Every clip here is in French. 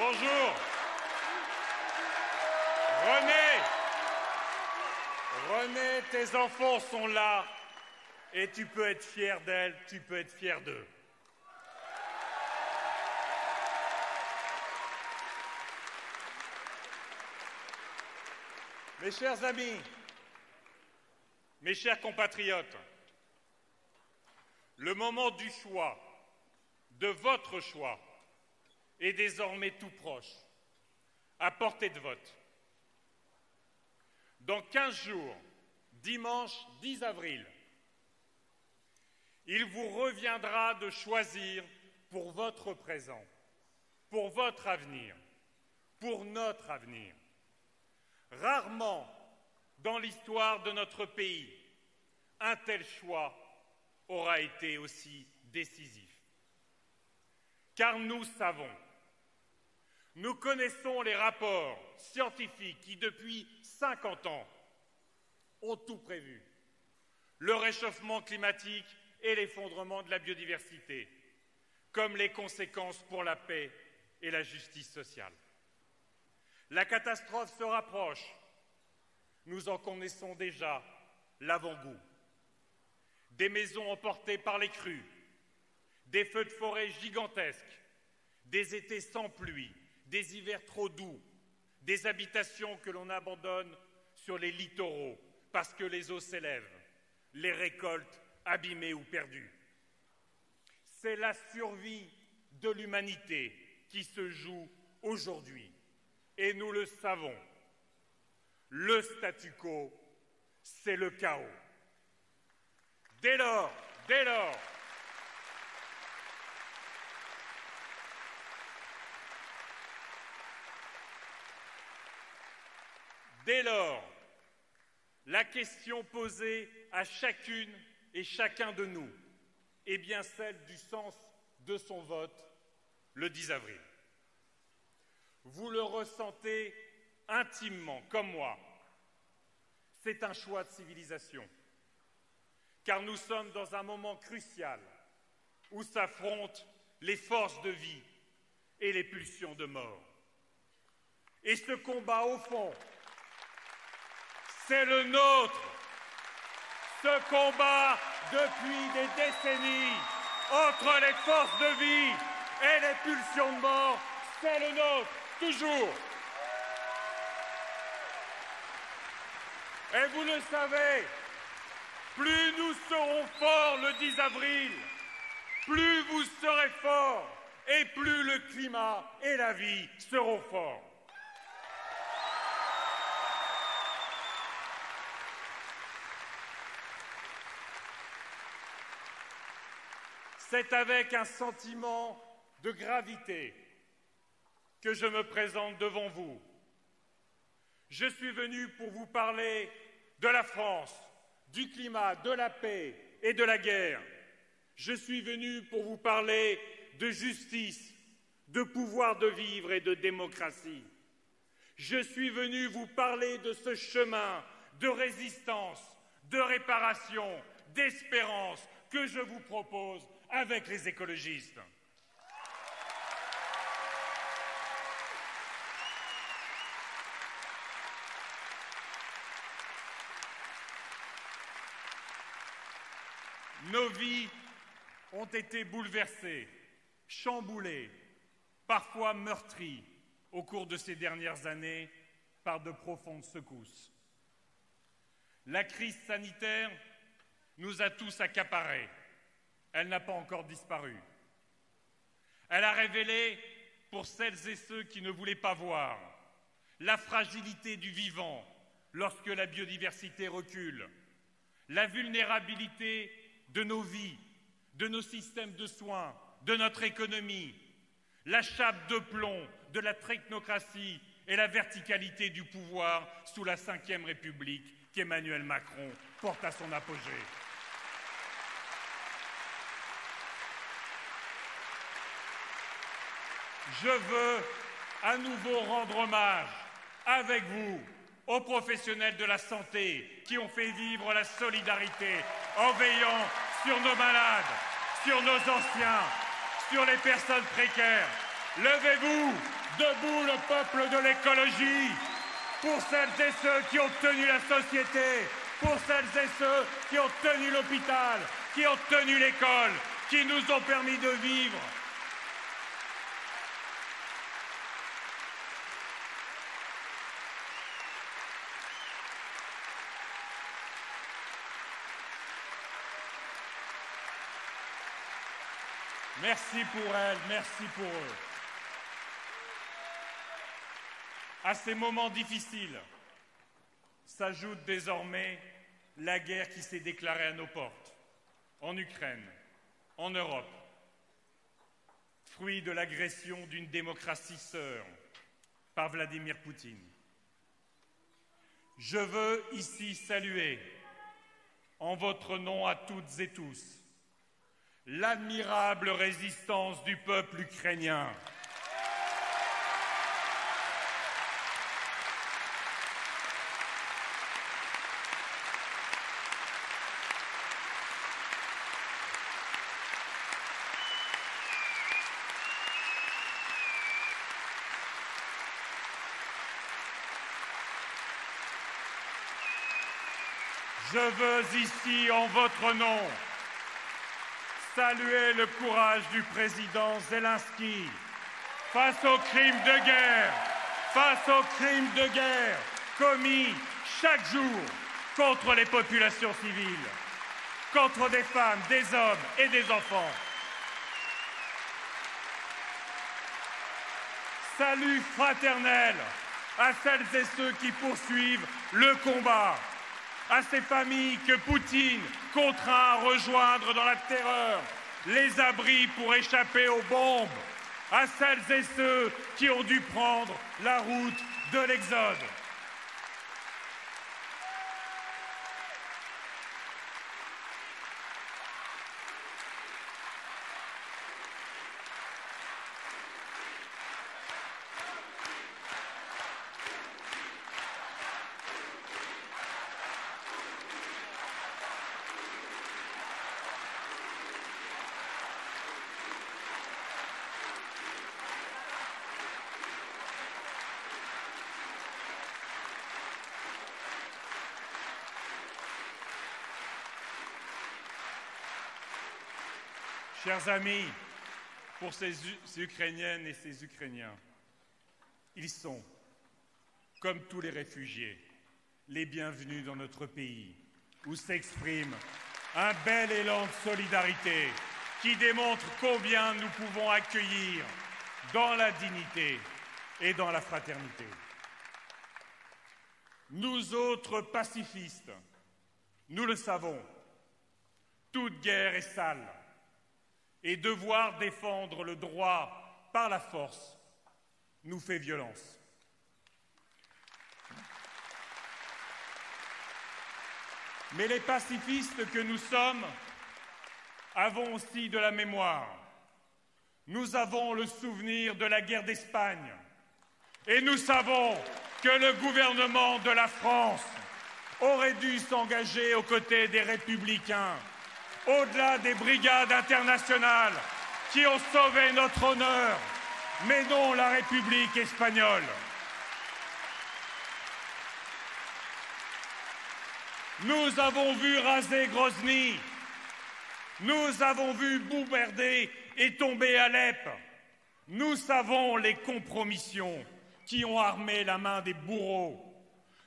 Bonjour. René, tes enfants sont là et tu peux être fier d'elles, tu peux être fier d'eux. Mes chers amis, mes chers compatriotes, le moment du choix, de votre choix, est désormais tout proche, à portée de vote. Dans 15 jours, dimanche 10 avril, il vous reviendra de choisir pour votre présent, pour votre avenir, pour notre avenir. Rarement, dans l'histoire de notre pays, un tel choix aura été aussi décisif. Car nous savons, nous connaissons les rapports scientifiques qui, depuis 50 ans, ont tout prévu. Le réchauffement climatique et l'effondrement de la biodiversité, comme les conséquences pour la paix et la justice sociale. La catastrophe se rapproche. Nous en connaissons déjà l'avant-goût. Des maisons emportées par les crues, des feux de forêt gigantesques, des étés sans pluie, des hivers trop doux, des habitations que l'on abandonne sur les littoraux parce que les eaux s'élèvent, les récoltes abîmées ou perdues. C'est la survie de l'humanité qui se joue aujourd'hui. Et nous le savons, le statu quo, c'est le chaos. Dès lors, la question posée à chacune et chacun de nous est bien celle du sens de son vote le 10 avril. Vous le ressentez intimement, comme moi. C'est un choix de civilisation, car nous sommes dans un moment crucial où s'affrontent les forces de vie et les pulsions de mort. Et ce combat, au fond, c'est le nôtre. Ce combat, depuis des décennies, entre les forces de vie et les pulsions de mort, c'est le nôtre, toujours. Et vous le savez, plus nous serons forts le 10 avril, plus vous serez forts et plus le climat et la vie seront forts. C'est avec un sentiment de gravité que je me présente devant vous. Je suis venu pour vous parler de la France, du climat, de la paix et de la guerre. Je suis venu pour vous parler de justice, de pouvoir de vivre et de démocratie. Je suis venu vous parler de ce chemin de résistance, de réparation, d'espérance que je vous propose avec les écologistes. Nos vies ont été bouleversées, chamboulées, parfois meurtries au cours de ces dernières années par de profondes secousses. La crise sanitaire nous a tous accaparés. Elle n'a pas encore disparu. Elle a révélé, pour celles et ceux qui ne voulaient pas voir, la fragilité du vivant lorsque la biodiversité recule, la vulnérabilité de nos vies, de nos systèmes de soins, de notre économie, la chape de plomb de la technocratie et la verticalité du pouvoir sous la Ve République qu'Emmanuel Macron porte à son apogée. Je veux à nouveau rendre hommage, avec vous, aux professionnels de la santé qui ont fait vivre la solidarité en veillant sur nos malades, sur nos anciens, sur les personnes précaires. Levez-vous Debout le peuple de l'écologie, pour celles et ceux qui ont tenu la société, pour celles et ceux qui ont tenu l'hôpital, qui ont tenu l'école, qui nous ont permis de vivre. Merci pour elles, merci pour eux. À ces moments difficiles s'ajoute désormais la guerre qui s'est déclarée à nos portes, en Ukraine, en Europe, fruit de l'agression d'une démocratie sœur par Vladimir Poutine. Je veux ici saluer, en votre nom à toutes et tous, l'admirable résistance du peuple ukrainien. Je veux ici, en votre nom, saluer le courage du président Zelensky face aux crimes de guerre, commis chaque jour contre les populations civiles, contre des femmes, des hommes et des enfants. Salut fraternel à celles et ceux qui poursuivent le combat, à ces familles que Poutine contraint à rejoindre dans la terreur les abris pour échapper aux bombes, à celles et ceux qui ont dû prendre la route de l'exode. Chers amis, pour ces Ukrainiennes et ces Ukrainiens, ils sont, comme tous les réfugiés, les bienvenus dans notre pays, où s'exprime un bel élan de solidarité qui démontre combien nous pouvons accueillir dans la dignité et dans la fraternité. Nous autres pacifistes, nous le savons, toute guerre est sale. Et devoir défendre le droit par la force nous fait violence. Mais les pacifistes que nous sommes avons aussi de la mémoire. Nous avons le souvenir de la guerre d'Espagne. Et nous savons que le gouvernement de la France aurait dû s'engager aux côtés des républicains, au-delà des brigades internationales qui ont sauvé notre honneur, mais non la République espagnole. Nous avons vu raser Grozny, nous avons vu bombarder et tomber Alep. Nous savons les compromissions qui ont armé la main des bourreaux.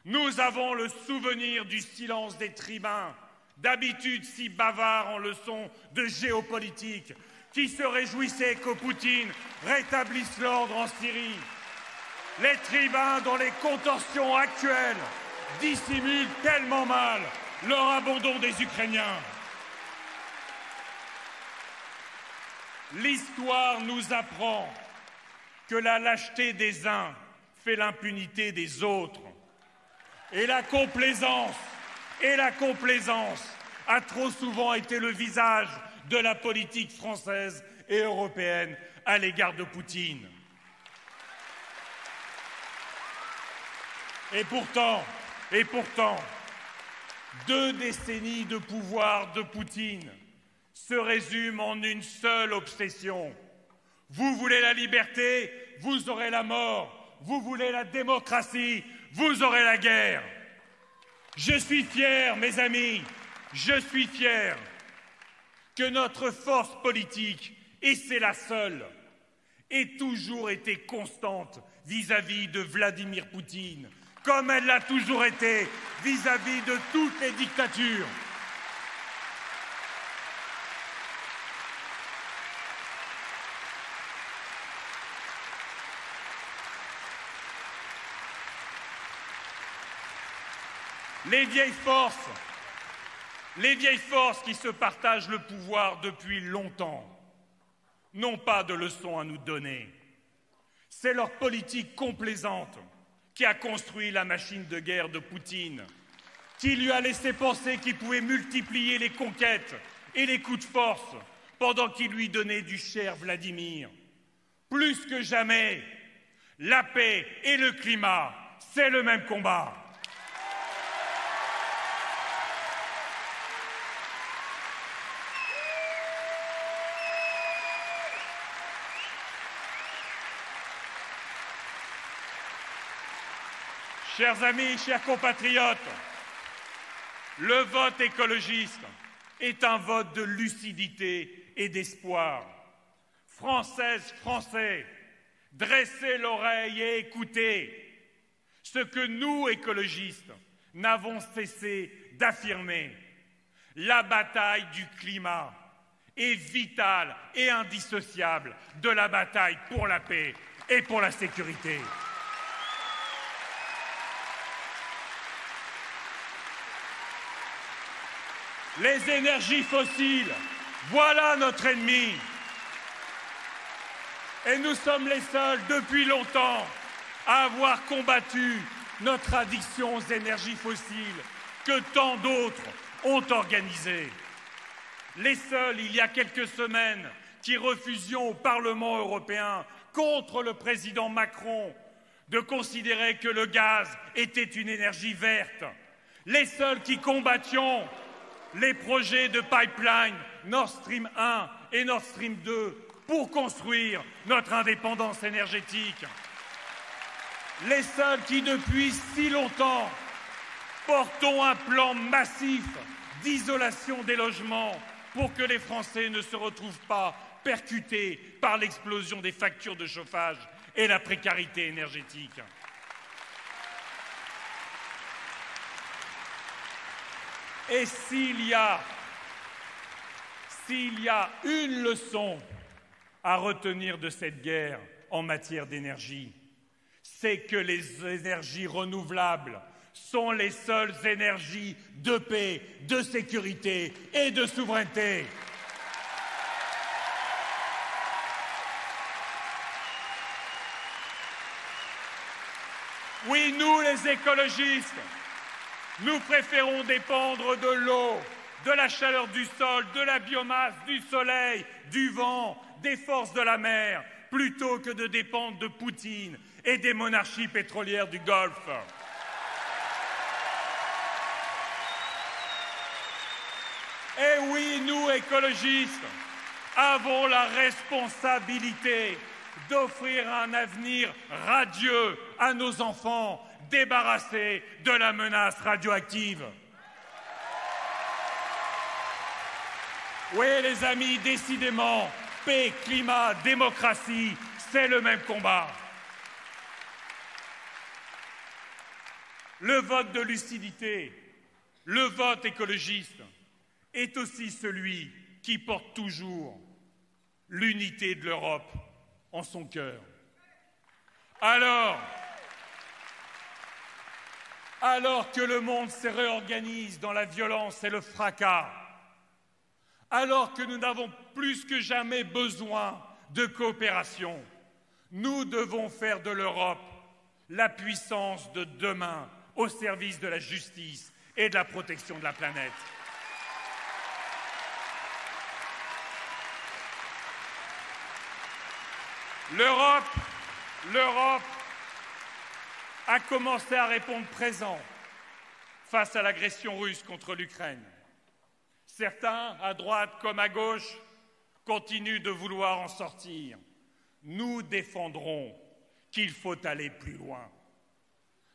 Nous avons le souvenir du silence des tribuns, d'habitude si bavards en leçons de géopolitique, qui se réjouissaient que Poutine rétablisse l'ordre en Syrie. Les tribuns dont les contorsions actuelles dissimulent tellement mal leur abandon des Ukrainiens. L'histoire nous apprend que la lâcheté des uns fait l'impunité des autres. Et la complaisance a trop souvent été le visage de la politique française et européenne à l'égard de Poutine. Et pourtant, 2 décennies de pouvoir de Poutine se résument en une seule obsession. Vous voulez la liberté, vous aurez la mort. Vous voulez la démocratie, vous aurez la guerre. Je suis fier, mes amis, je suis fier que notre force politique, et c'est la seule, ait toujours été constante vis-à-vis de Vladimir Poutine, comme elle l'a toujours été vis-à-vis de toutes les dictatures. Les vieilles forces qui se partagent le pouvoir depuis longtemps n'ont pas de leçons à nous donner. C'est leur politique complaisante qui a construit la machine de guerre de Poutine, qui lui a laissé penser qu'il pouvait multiplier les conquêtes et les coups de force pendant qu'il lui donnait du cher Vladimir. Plus que jamais, la paix et le climat, c'est le même combat. Chers amis, chers compatriotes, le vote écologiste est un vote de lucidité et d'espoir. Françaises, Français, dressez l'oreille et écoutez ce que nous, écologistes, n'avons cessé d'affirmer. La bataille du climat est vitale et indissociable de la bataille pour la paix et pour la sécurité. Les énergies fossiles, voilà notre ennemi. Et nous sommes les seuls, depuis longtemps, à avoir combattu notre addiction aux énergies fossiles que tant d'autres ont organisée. Les seuls, il y a quelques semaines, qui refusions au Parlement européen, contre le président Macron, de considérer que le gaz était une énergie verte. Les seuls qui combattions les projets de pipeline Nord Stream 1 et Nord Stream 2 pour construire notre indépendance énergétique. Les seuls qui, depuis si longtemps, portons un plan massif d'isolation des logements pour que les Français ne se retrouvent pas percutés par l'explosion des factures de chauffage et la précarité énergétique. Et s'il y a une leçon à retenir de cette guerre en matière d'énergie, c'est que les énergies renouvelables sont les seules énergies de paix, de sécurité et de souveraineté. Oui, nous, les écologistes, nous préférons dépendre de l'eau, de la chaleur du sol, de la biomasse, du soleil, du vent, des forces de la mer, plutôt que de dépendre de Poutine et des monarchies pétrolières du Golfe. Et oui, nous, écologistes, avons la responsabilité d'offrir un avenir radieux à nos enfants, débarrassés de la menace radioactive. Oui, les amis, décidément, paix, climat, démocratie, c'est le même combat. Le vote de lucidité, le vote écologiste, est aussi celui qui porte toujours l'unité de l'Europe en son cœur. Alors que le monde se réorganise dans la violence et le fracas, alors que nous n'avons plus que jamais besoin de coopération, nous devons faire de l'Europe la puissance de demain au service de la justice et de la protection de la planète. L'Europe a commencé à répondre présent face à l'agression russe contre l'Ukraine. Certains, à droite comme à gauche, continuent de vouloir en sortir. Nous défendrons qu'il faut aller plus loin.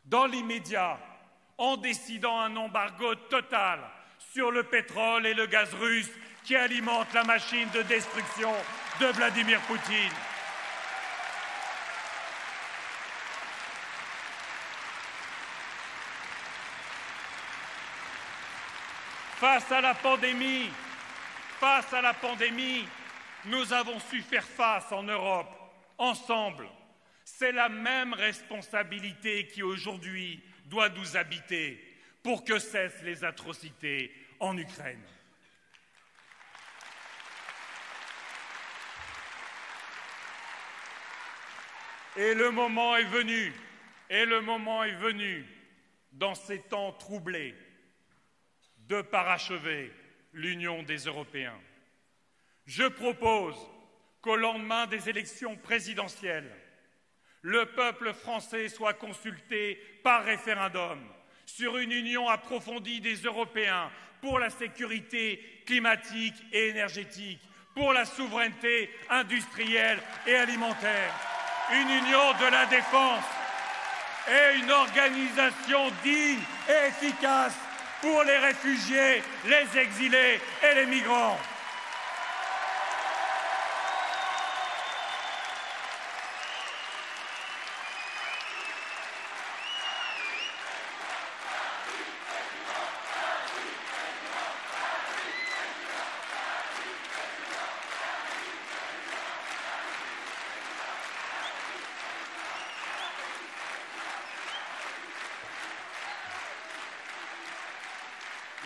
Dans l'immédiat, en décidant un embargo total sur le pétrole et le gaz russe qui alimentent la machine de destruction de Vladimir Poutine. Face à la pandémie, nous avons su faire face en Europe, ensemble. C'est la même responsabilité qui aujourd'hui doit nous habiter pour que cessent les atrocités en Ukraine. Et le moment est venu, dans ces temps troublés, de parachever l'union des Européens. Je propose qu'au lendemain des élections présidentielles, le peuple français soit consulté par référendum sur une union approfondie des Européens pour la sécurité climatique et énergétique, pour la souveraineté industrielle et alimentaire, une union de la défense et une organisation digne et efficace pour les réfugiés, les exilés et les migrants.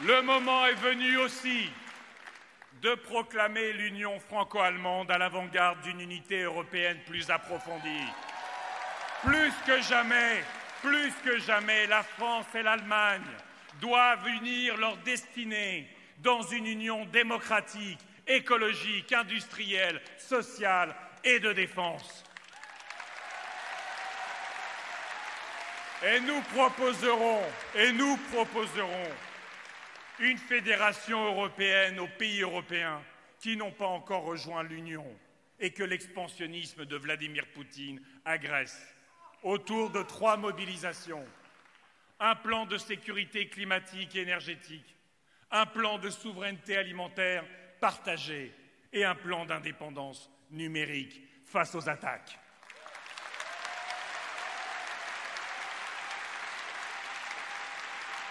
Le moment est venu aussi de proclamer l'union franco-allemande à l'avant-garde d'une unité européenne plus approfondie. Plus que jamais, la France et l'Allemagne doivent unir leurs destinées dans une union démocratique, écologique, industrielle, sociale et de défense. Et nous proposerons une fédération européenne aux pays européens qui n'ont pas encore rejoint l'Union et que l'expansionnisme de Vladimir Poutine agresse, autour de 3 mobilisations. Un plan de sécurité climatique et énergétique, un plan de souveraineté alimentaire partagé et un plan d'indépendance numérique face aux attaques.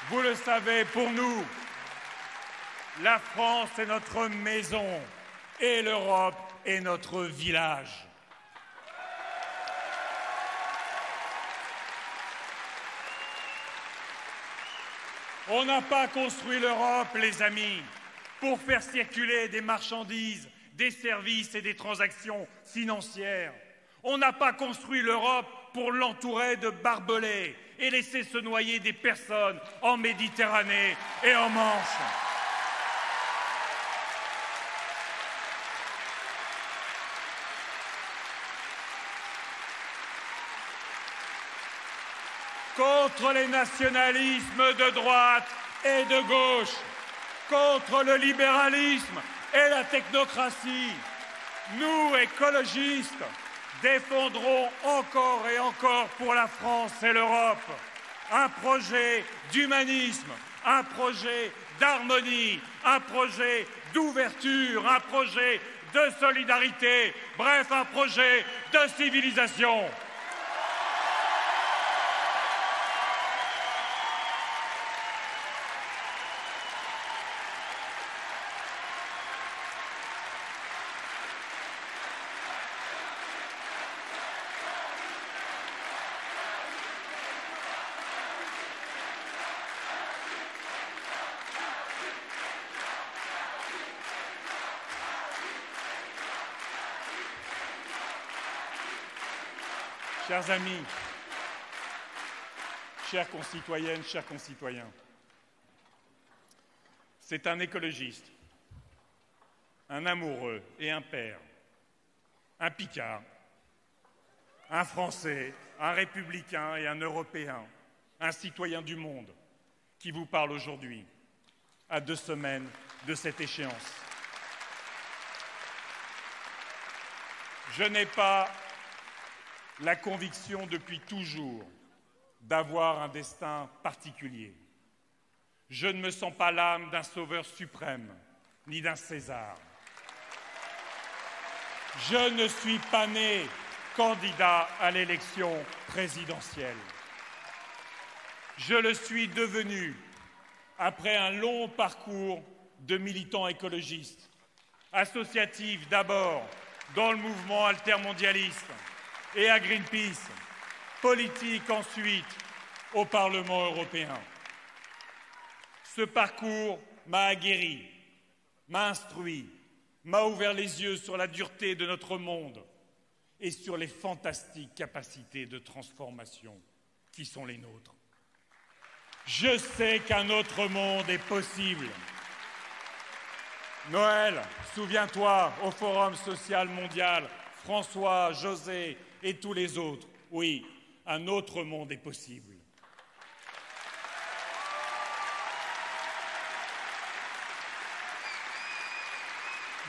Vous le savez, pour nous, la France est notre maison et l'Europe est notre village. On n'a pas construit l'Europe, les amis, pour faire circuler des marchandises, des services et des transactions financières. On n'a pas construit l'Europe pour l'entourer de barbelés et laisser se noyer des personnes en Méditerranée et en Manche. Contre les nationalismes de droite et de gauche, contre le libéralisme et la technocratie, nous, écologistes, défendrons encore et encore pour la France et l'Europe un projet d'humanisme, un projet d'harmonie, un projet d'ouverture, un projet de solidarité, bref, un projet de civilisation. Chers amis, chères concitoyennes, chers concitoyens, c'est un écologiste, un amoureux et un père, un Picard, un Français, un républicain et un Européen, un citoyen du monde qui vous parle aujourd'hui, à 2 semaines de cette échéance. Je n'ai pas la conviction depuis toujours d'avoir un destin particulier. Je ne me sens pas l'âme d'un sauveur suprême, ni d'un César. Je ne suis pas né candidat à l'élection présidentielle. Je le suis devenu après un long parcours de militant écologiste, associatif d'abord dans le mouvement altermondialiste et à Greenpeace, politique ensuite au Parlement européen. Ce parcours m'a aguerri, m'a instruit, m'a ouvert les yeux sur la dureté de notre monde et sur les fantastiques capacités de transformation qui sont les nôtres. Je sais qu'un autre monde est possible. Noël, souviens-toi, au Forum social mondial, François, José et tous les autres, oui, un autre monde est possible.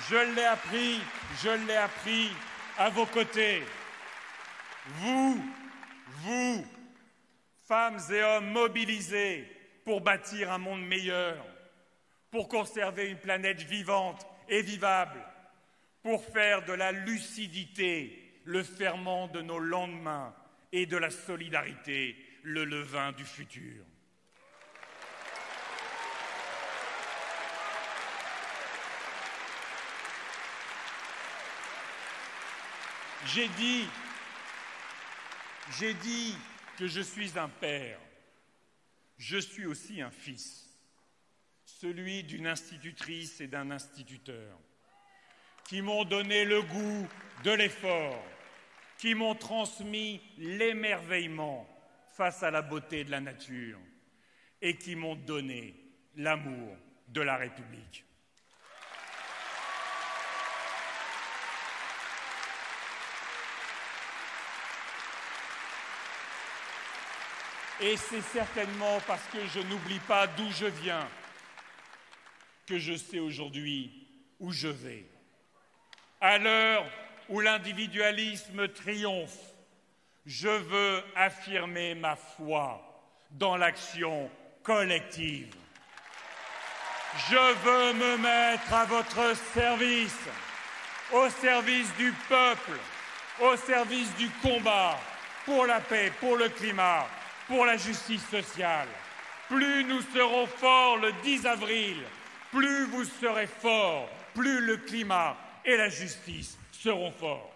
Je l'ai appris à vos côtés. Vous, femmes et hommes mobilisés pour bâtir un monde meilleur, pour conserver une planète vivante et vivable, pour faire de la lucidité le ferment de nos lendemains et de la solidarité le levain du futur. J'ai dit que je suis un père. Je suis aussi un fils, celui d'une institutrice et d'un instituteur, qui m'ont donné le goût de l'effort, qui m'ont transmis l'émerveillement face à la beauté de la nature et qui m'ont donné l'amour de la République. Et c'est certainement parce que je n'oublie pas d'où je viens que je sais aujourd'hui où je vais. À l'heure où l'individualisme triomphe, je veux affirmer ma foi dans l'action collective. Je veux me mettre à votre service, au service du peuple, au service du combat pour la paix, pour le climat, pour la justice sociale. Plus nous serons forts le 10 avril, plus vous serez forts, plus le climat et la justice seront forts.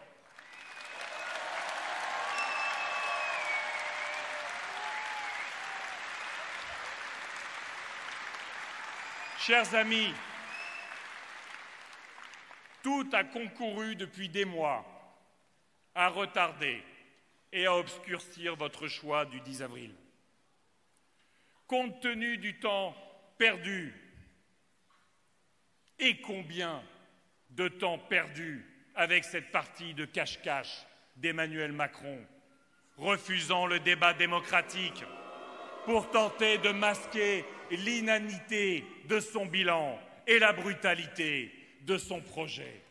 Chers amis, tout a concouru depuis des mois à retarder et à obscurcir votre choix du 10 avril. Compte tenu du temps perdu, et combien de temps perdu avec cette partie de cache-cache d'Emmanuel Macron, refusant le débat démocratique pour tenter de masquer l'inanité de son bilan et la brutalité de son projet.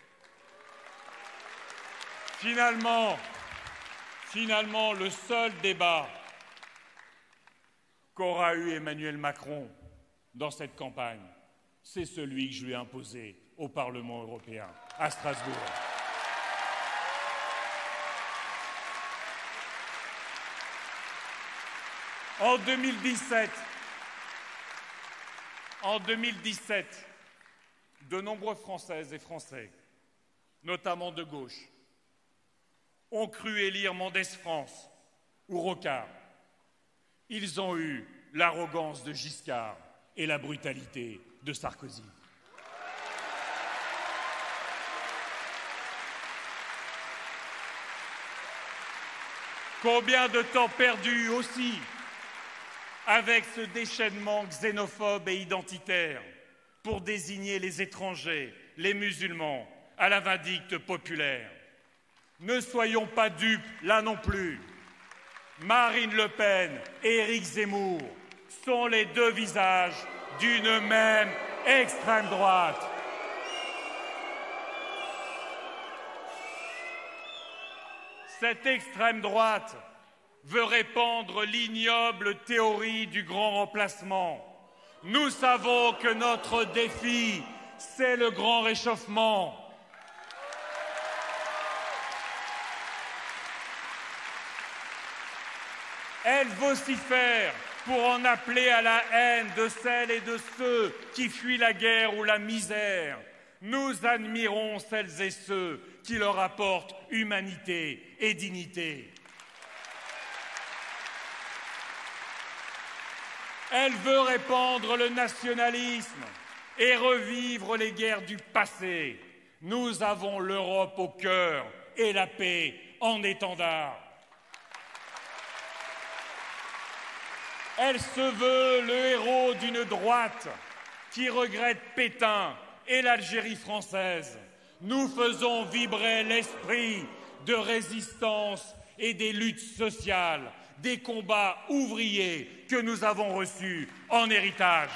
Finalement, le seul débat qu'aura eu Emmanuel Macron dans cette campagne, c'est celui que je lui ai imposé au Parlement européen, à Strasbourg. En 2017, de nombreux Françaises et Français, notamment de gauche, ont cru élire Mendès France ou Rocard. Ils ont eu l'arrogance de Giscard et la brutalité de Sarkozy. Combien de temps perdu aussi avec ce déchaînement xénophobe et identitaire pour désigner les étrangers, les musulmans, à la vindicte populaire. Ne soyons pas dupes, là non plus. Marine Le Pen et Éric Zemmour sont les deux visages d'une même extrême droite. Cette extrême droite veut répandre l'ignoble théorie du grand remplacement. Nous savons que notre défi, c'est le grand réchauffement. Elle vocifère pour en appeler à la haine de celles et de ceux qui fuient la guerre ou la misère. Nous admirons celles et ceux qui leur apportent humanité et dignité. Elle veut répandre le nationalisme et revivre les guerres du passé. Nous avons l'Europe au cœur et la paix en étendard. Elle se veut le héros d'une droite qui regrette Pétain et l'Algérie française. Nous faisons vibrer l'esprit de résistance et des luttes sociales, des combats ouvriers que nous avons reçus en héritage.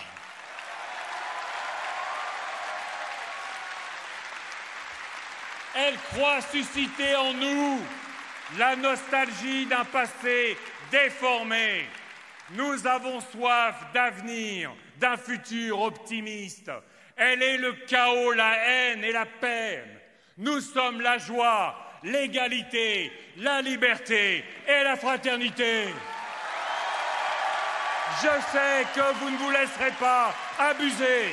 Elle croit susciter en nous la nostalgie d'un passé déformé. Nous avons soif d'avenir, d'un futur optimiste. Elle est le chaos, la haine et la peine. Nous sommes la joie, l'égalité, la liberté et la fraternité. Je sais que vous ne vous laisserez pas abuser.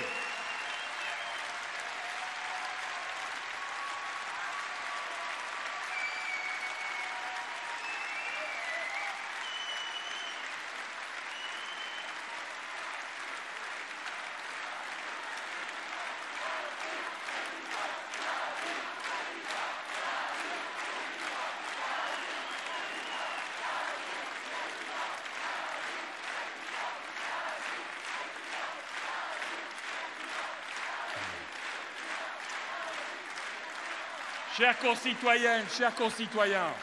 Chères concitoyennes, chers concitoyens,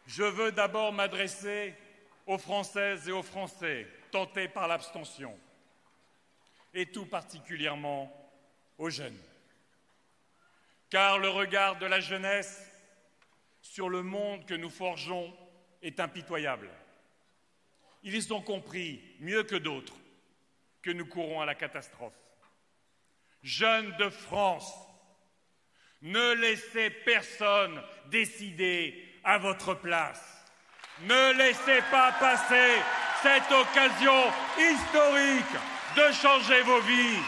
je veux d'abord m'adresser aux Françaises et aux Français tentés par l'abstention, et tout particulièrement aux jeunes. Car le regard de la jeunesse sur le monde que nous forgeons est impitoyable. Ils ont compris, mieux que d'autres, que nous courons à la catastrophe. Jeunes de France, ne laissez personne décider à votre place. Ne laissez pas passer cette occasion historique de changer vos vies.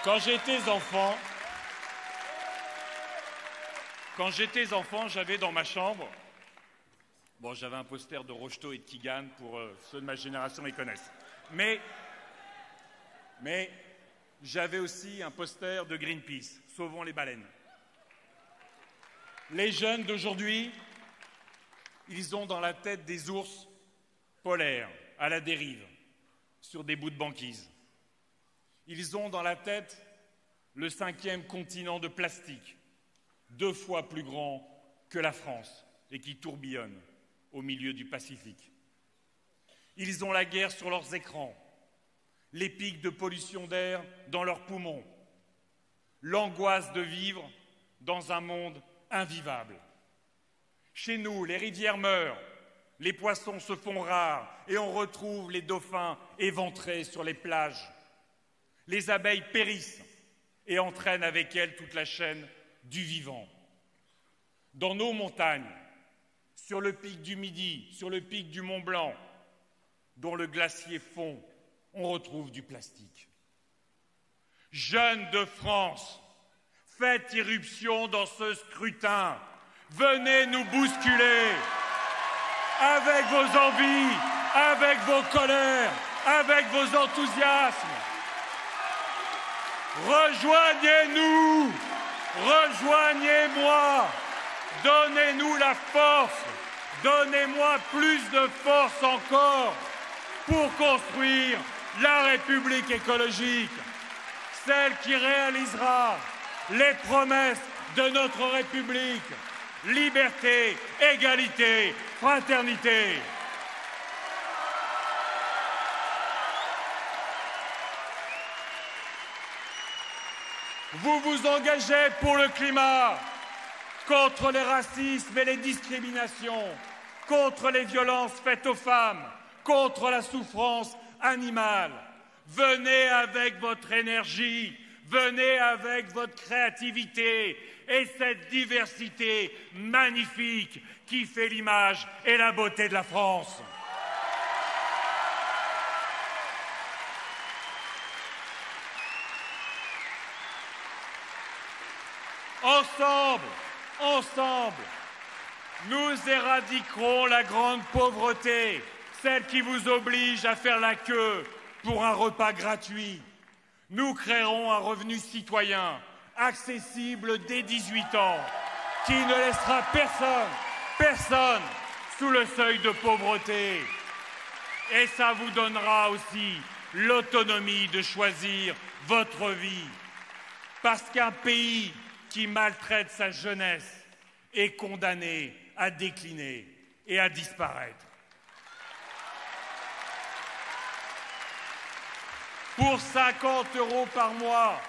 Quand j'étais enfant, j'avais dans ma chambre, j'avais un poster de Rocheteau et de Keegan, pour ceux de ma génération les connaissent. Mais j'avais aussi un poster de Greenpeace, Sauvons les baleines. Les jeunes d'aujourd'hui, ils ont dans la tête des ours polaires, à la dérive, sur des bouts de banquise. Ils ont dans la tête le 5e continent de plastique, 2 fois plus grand que la France et qui tourbillonne au milieu du Pacifique. Ils ont la guerre sur leurs écrans, les pics de pollution d'air dans leurs poumons, l'angoisse de vivre dans un monde invivable. Chez nous, les rivières meurent, les poissons se font rares et on retrouve les dauphins éventrés sur les plages. Les abeilles périssent et entraînent avec elles toute la chaîne du vivant. Dans nos montagnes, sur le pic du Midi, sur le pic du Mont Blanc, dont le glacier fond, on retrouve du plastique. Jeunes de France, faites irruption dans ce scrutin. Venez nous bousculer avec vos envies, avec vos colères, avec vos enthousiasmes. Rejoignez-nous, rejoignez-moi, donnez-nous la force, donnez-moi plus de force encore pour construire la République écologique, celle qui réalisera les promesses de notre République, liberté, égalité, fraternité. Vous vous engagez pour le climat, contre les racismes et les discriminations, contre les violences faites aux femmes, contre la souffrance animale. Venez avec votre énergie, venez avec votre créativité et cette diversité magnifique qui fait l'image et la beauté de la France. Ensemble, nous éradiquerons la grande pauvreté, celle qui vous oblige à faire la queue pour un repas gratuit. Nous créerons un revenu citoyen, accessible dès 18 ans, qui ne laissera personne sous le seuil de pauvreté. Et ça vous donnera aussi l'autonomie de choisir votre vie. Parce qu'un pays qui maltraite sa jeunesse est condamné à décliner et à disparaître. Pour 50 € par mois,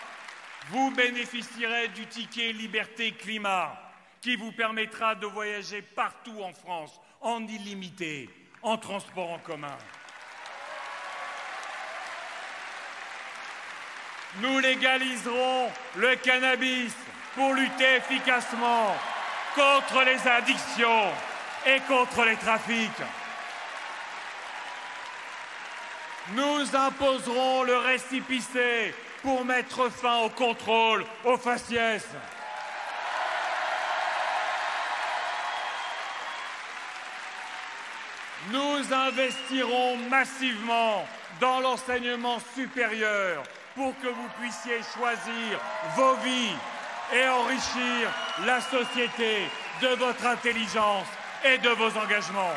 vous bénéficierez du ticket Liberté Climat qui vous permettra de voyager partout en France en illimité, en transport en commun. Nous légaliserons le cannabis pour lutter efficacement contre les addictions et contre les trafics. Nous imposerons le récépissé pour mettre fin au contrôle au faciès. Nous investirons massivement dans l'enseignement supérieur pour que vous puissiez choisir vos vies et enrichir la société de votre intelligence et de vos engagements.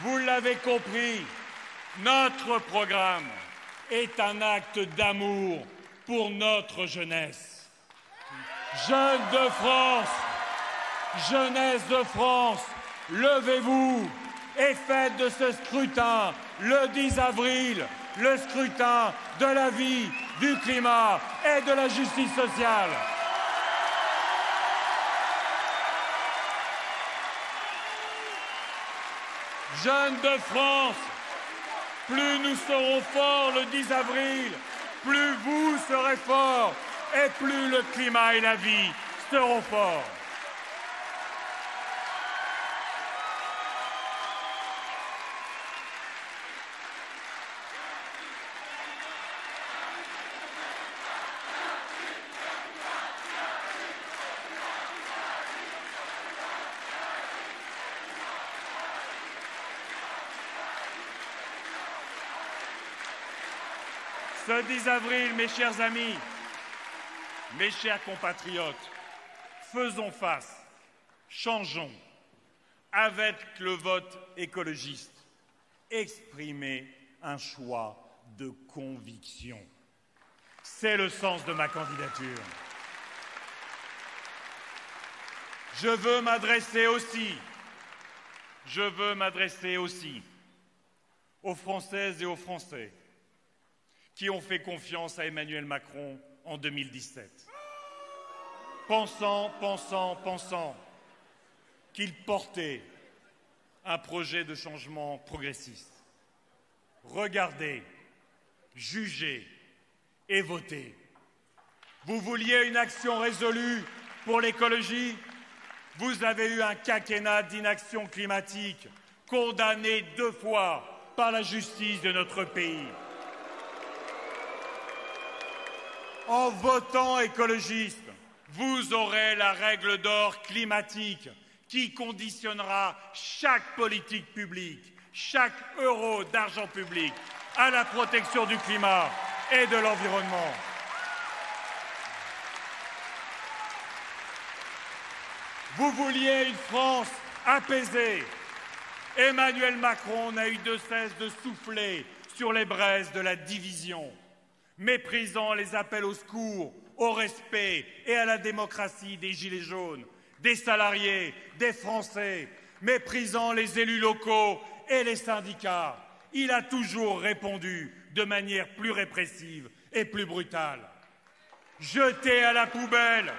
Vous l'avez compris, notre programme est un acte d'amour pour notre jeunesse. Jeunes de France, jeunesse de France, levez-vous et faites de ce scrutin, le 10 avril, le scrutin de la vie, du climat et de la justice sociale. Jeunes de France, plus nous serons forts le 10 avril, plus vous serez forts et plus le climat et la vie seront forts. Ce 10 avril, mes chers amis, mes chers compatriotes, faisons face, changeons, avec le vote écologiste, exprimez un choix de conviction. C'est le sens de ma candidature. Je veux m'adresser aussi aux Françaises et aux Français qui ont fait confiance à Emmanuel Macron en 2017. Pensant qu'il portait un projet de changement progressiste. Regardez, jugez et votez. Vous vouliez une action résolue pour l'écologie? Vous avez eu un quinquennat d'inaction climatique, condamné 2 fois par la justice de notre pays. En votant écologiste, vous aurez la règle d'or climatique qui conditionnera chaque politique publique, chaque euro d'argent public à la protection du climat et de l'environnement. Vous vouliez une France apaisée. Emmanuel Macron n'a eu de cesse de souffler sur les braises de la division, méprisant les appels au secours, au respect et à la démocratie des Gilets jaunes, des salariés, des Français, méprisant les élus locaux et les syndicats, il a toujours répondu de manière plus répressive et plus brutale. Jetez à la poubelle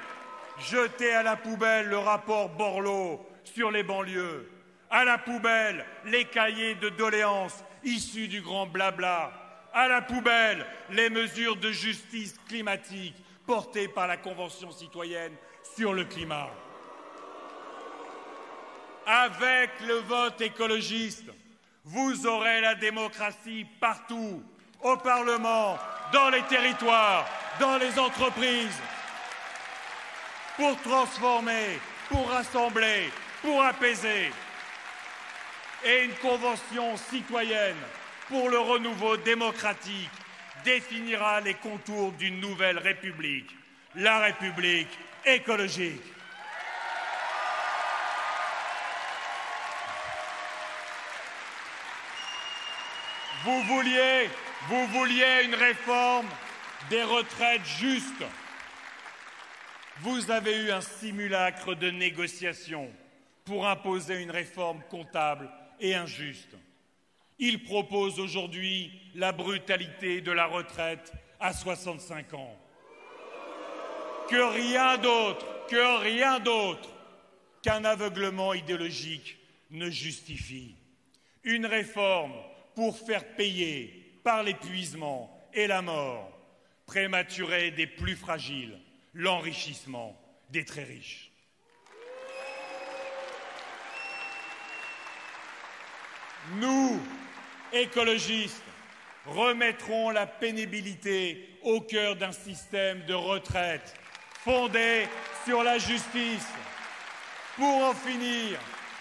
le rapport Borloo sur les banlieues, à la poubelle les cahiers de doléances issus du grand blabla, à la poubelle les mesures de justice climatique portées par la Convention citoyenne sur le climat. Avec le vote écologiste, vous aurez la démocratie partout, au Parlement, dans les territoires, dans les entreprises, pour transformer, pour rassembler, pour apaiser. Et une convention citoyenne pour le renouveau démocratique définira les contours d'une nouvelle République, la République écologique. Vous vouliez une réforme des retraites juste. Vous avez eu un simulacre de négociation pour imposer une réforme comptable et injuste. Il propose aujourd'hui la brutalité de la retraite à 65 ans. Que rien d'autre qu'un aveuglement idéologique ne justifie. Une réforme pour faire payer par l'épuisement et la mort prématurée des plus fragiles l'enrichissement des très riches. Nous, écologistes, remettrons la pénibilité au cœur d'un système de retraite fondé sur la justice pour en finir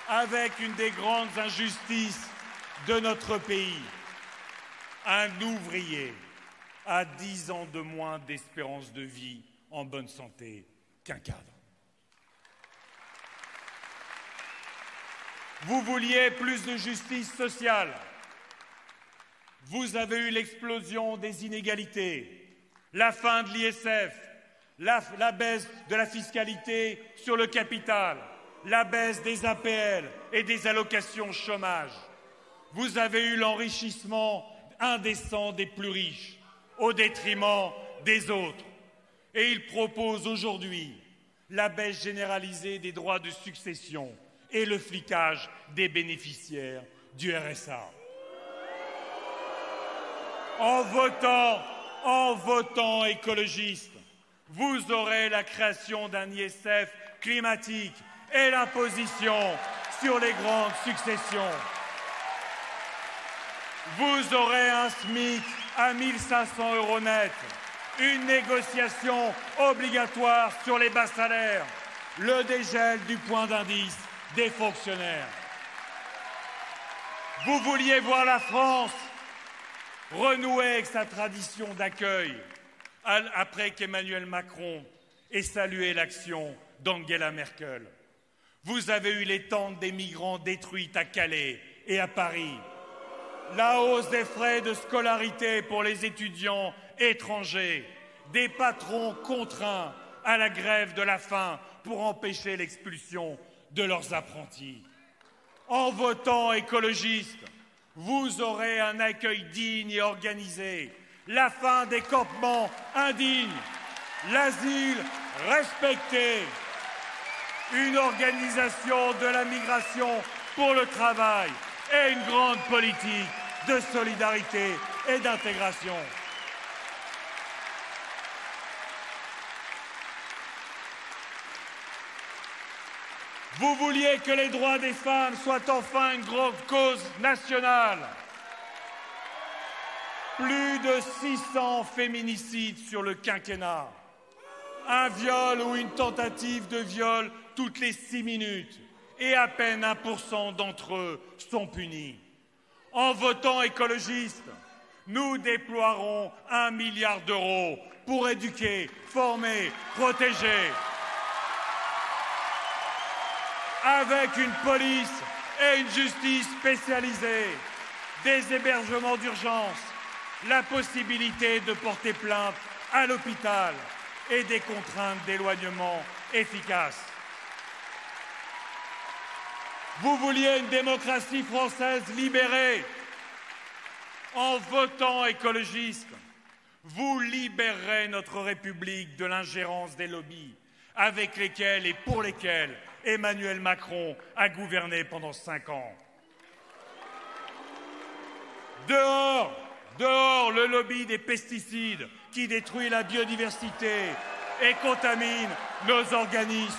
avec une des grandes injustices de notre pays. Un ouvrier a 10 ans de moins d'espérance de vie en bonne santé qu'un cadre. Vous vouliez plus de justice sociale. Vous avez eu l'explosion des inégalités, la fin de l'ISF, la baisse de la fiscalité sur le capital, la baisse des APL et des allocations chômage. Vous avez eu l'enrichissement indécent des plus riches au détriment des autres. Et il propose aujourd'hui la baisse généralisée des droits de succession et le flicage des bénéficiaires du RSA. En votant écologiste, vous aurez la création d'un ISF climatique et l'imposition sur les grandes successions. Vous aurez un SMIC à 1 500 € net, une négociation obligatoire sur les bas salaires, le dégel du point d'indice des fonctionnaires. Vous vouliez voir la France renouer avec sa tradition d'accueil après qu'Emmanuel Macron ait salué l'action d'Angela Merkel. Vous avez eu les tentes des migrants détruites à Calais et à Paris, la hausse des frais de scolarité pour les étudiants étrangers, des patrons contraints à la grève de la faim pour empêcher l'expulsion de leurs apprentis. En votant écologiste, vous aurez un accueil digne et organisé, la fin des campements indignes, l'asile respecté, une organisation de la migration pour le travail et une grande politique de solidarité et d'intégration. Vous vouliez que les droits des femmes soient enfin une grande cause nationale. Plus de 600 féminicides sur le quinquennat. Un viol ou une tentative de viol toutes les 6 minutes. Et à peine 1% d'entre eux sont punis. En votant écologiste, nous déploierons 1 milliard d'euros pour éduquer, former, protéger. Avec une police et une justice spécialisée, des hébergements d'urgence, la possibilité de porter plainte à l'hôpital et des contraintes d'éloignement efficaces. Vous vouliez une démocratie française libérée, En votant écologiste, vous libérerez notre République de l'ingérence des lobbies avec lesquels et pour lesquels Emmanuel Macron a gouverné pendant 5 ans. Dehors, dehors le lobby des pesticides qui détruit la biodiversité et contamine nos organismes.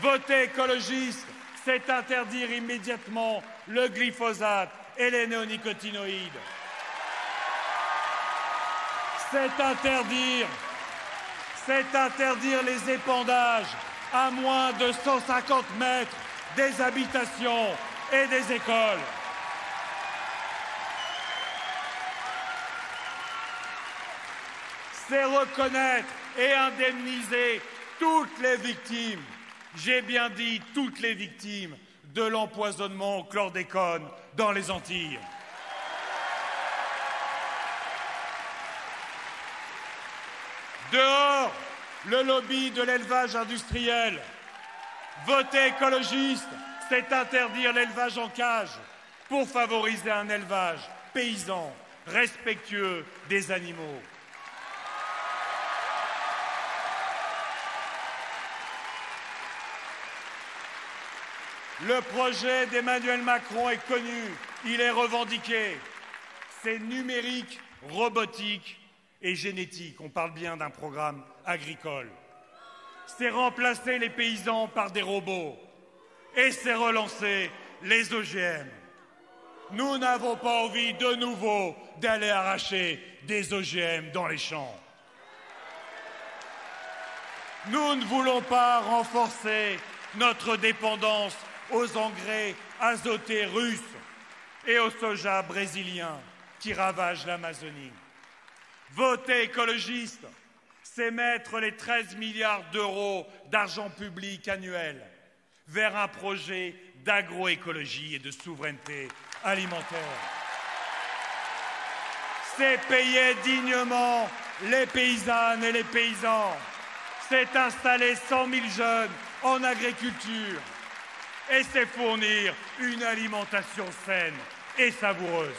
Voter écologiste, c'est interdire immédiatement le glyphosate et les néonicotinoïdes. C'est interdire les épandages à moins de 150 mètres des habitations et des écoles. C'est reconnaître et indemniser toutes les victimes, j'ai bien dit toutes les victimes, de l'empoisonnement au chlordécone dans les Antilles. Dehors, le lobby de l'élevage industriel. Voter écologiste, c'est interdire l'élevage en cage pour favoriser un élevage paysan, respectueux des animaux. Le projet d'Emmanuel Macron est connu, il est revendiqué. C'est numérique, robotique et génétique. On parle bien d'un programme agricole. C'est remplacer les paysans par des robots et c'est relancer les OGM. Nous n'avons pas envie de nouveau d'aller arracher des OGM dans les champs. Nous ne voulons pas renforcer notre dépendance aux engrais azotés russes et au soja brésilien qui ravagent l'Amazonie. Voter écologiste, c'est mettre les 13 milliards d'euros d'argent public annuel vers un projet d'agroécologie et de souveraineté alimentaire. C'est payer dignement les paysannes et les paysans. C'est installer 100 000 jeunes en agriculture. Et c'est fournir une alimentation saine et savoureuse.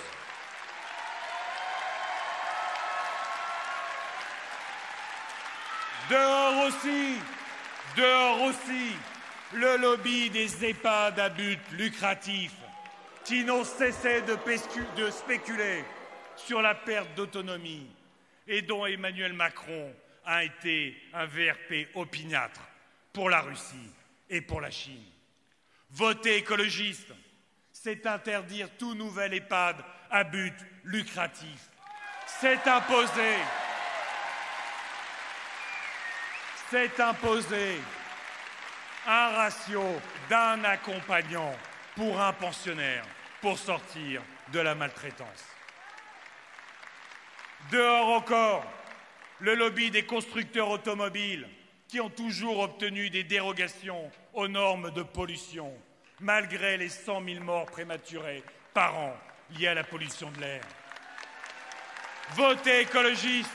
Dehors aussi, le lobby des EHPAD à but lucratif qui n'ont cessé de spéculer sur la perte d'autonomie et dont Emmanuel Macron a été un VRP opiniâtre pour la Russie et pour la Chine. Voter écologiste, c'est interdire tout nouvel EHPAD à but lucratif. C'est imposer un ratio d'un accompagnant pour un pensionnaire pour sortir de la maltraitance. Dehors encore, le lobby des constructeurs automobiles qui ont toujours obtenu des dérogations aux normes de pollution, malgré les 100 000 morts prématurées par an liées à la pollution de l'air. Voter écologiste,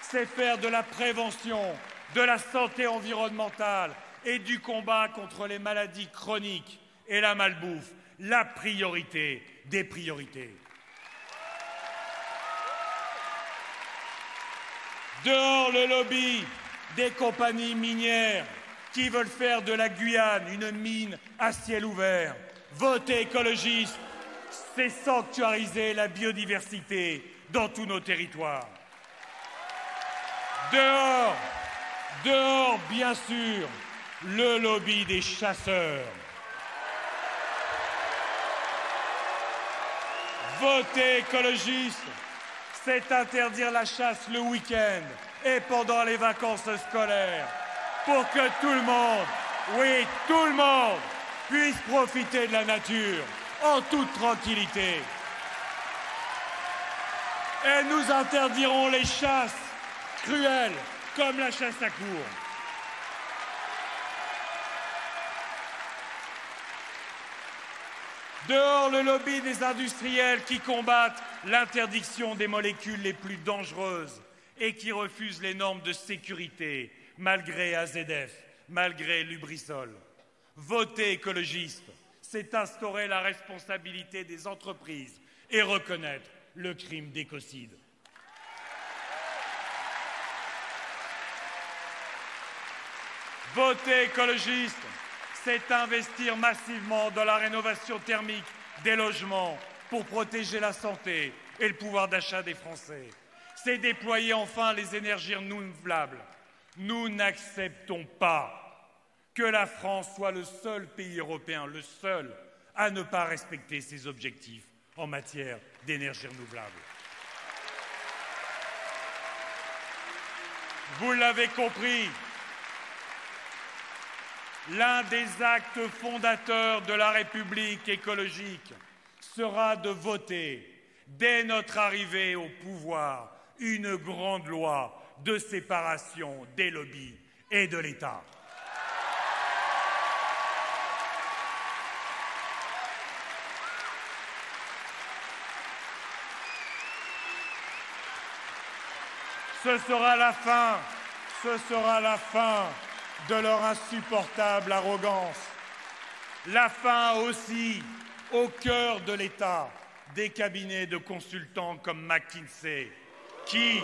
c'est faire de la prévention, de la santé environnementale et du combat contre les maladies chroniques et la malbouffe la priorité des priorités. Dehors le lobby des compagnies minières qui veulent faire de la Guyane une mine à ciel ouvert. Voter écologiste, c'est sanctuariser la biodiversité dans tous nos territoires. Dehors, bien sûr, le lobby des chasseurs. Voter écologiste, c'est interdire la chasse le week-end et pendant les vacances scolaires pour que tout le monde, oui, tout le monde, puisse profiter de la nature en toute tranquillité. Et nous interdirons les chasses cruelles comme la chasse à courre. Dehors le lobby des industriels qui combattent l'interdiction des molécules les plus dangereuses et qui refusent les normes de sécurité, malgré AZF, malgré Lubrizol. Voter écologiste, c'est instaurer la responsabilité des entreprises et reconnaître le crime d'écocide. Voter écologiste, c'est investir massivement dans la rénovation thermique des logements pour protéger la santé et le pouvoir d'achat des Français. C'est déployer enfin les énergies renouvelables. Nous n'acceptons pas que la France soit le seul pays européen, le seul, à ne pas respecter ses objectifs en matière d'énergie renouvelable. Vous l'avez compris, l'un des actes fondateurs de la République écologique sera de voter, dès notre arrivée au pouvoir, une grande loi de séparation des lobbies et de l'État. Ce sera la fin de leur insupportable arrogance. La fin aussi, au cœur de l'État, des cabinets de consultants comme McKinsey, qui,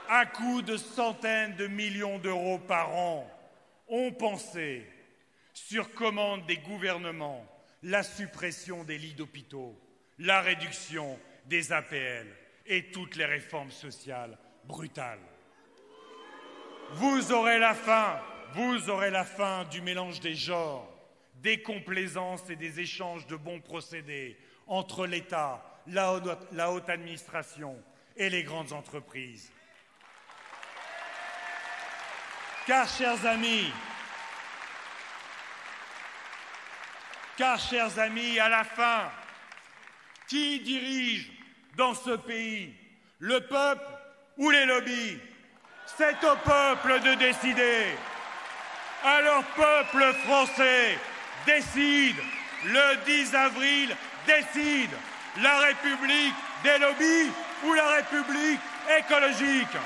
à coups de centaines de millions d'euros par an, ont pensé, sur commande des gouvernements, la suppression des lits d'hôpitaux, la réduction des APL et toutes les réformes sociales brutales. Vous aurez la fin du mélange des genres, des complaisances et des échanges de bons procédés entre l'État, la haute administration et les grandes entreprises. Car, chers amis, à la fin, qui dirige dans ce pays, le peuple ou les lobbies? C'est au peuple de décider. Alors, peuple français, décide. Le 10 avril, décide. La République des lobbies ou la République écologique?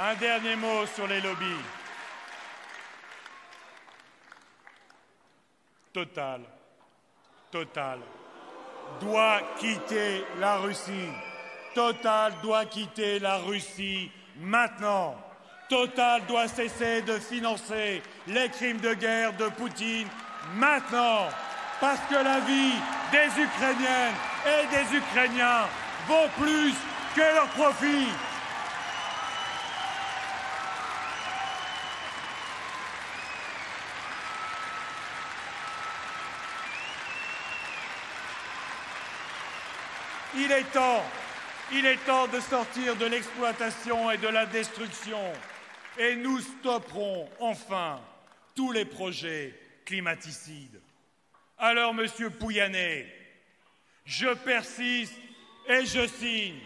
Un dernier mot sur les lobbies. Total doit quitter la Russie. Total doit quitter la Russie maintenant. Total doit cesser de financer les crimes de guerre de Poutine maintenant. Parce que la vie des Ukrainiennes et des Ukrainiens vaut plus que leur profit. Il est temps de sortir de l'exploitation et de la destruction. Et nous stopperons enfin tous les projets climaticides. Alors, Monsieur Pouyanné, je persiste et je signe.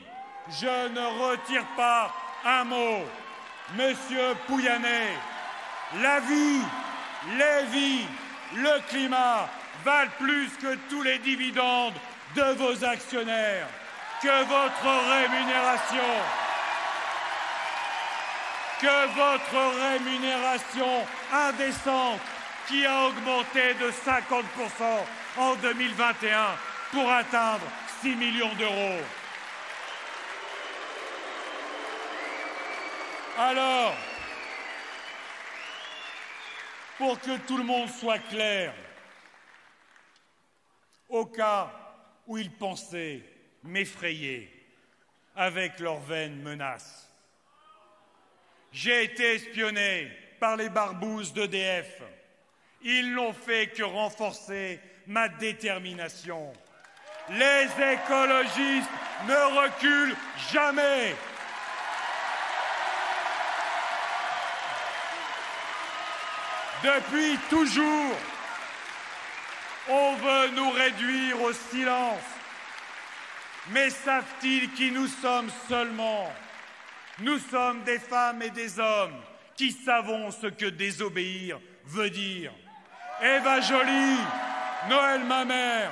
Je ne retire pas un mot. Monsieur Pouyanné, la vie, les vies, le climat valent plus que tous les dividendes de vos actionnaires, que votre rémunération indécente qui a augmenté de 50% en 2021 pour atteindre 6 millions d'euros. Alors, pour que tout le monde soit clair, au cas où ils pensaient m'effrayer avec leurs vaines menaces. J'ai été espionné par les barbouzes d'EDF. Ils n'ont fait que renforcer ma détermination. Les écologistes ne reculent jamais. Depuis toujours, On veut nous réduire au silence. Mais savent-ils qui nous sommes seulement? Nous sommes des femmes et des hommes qui savons ce que désobéir veut dire. Eva Joly, Noël Mamère,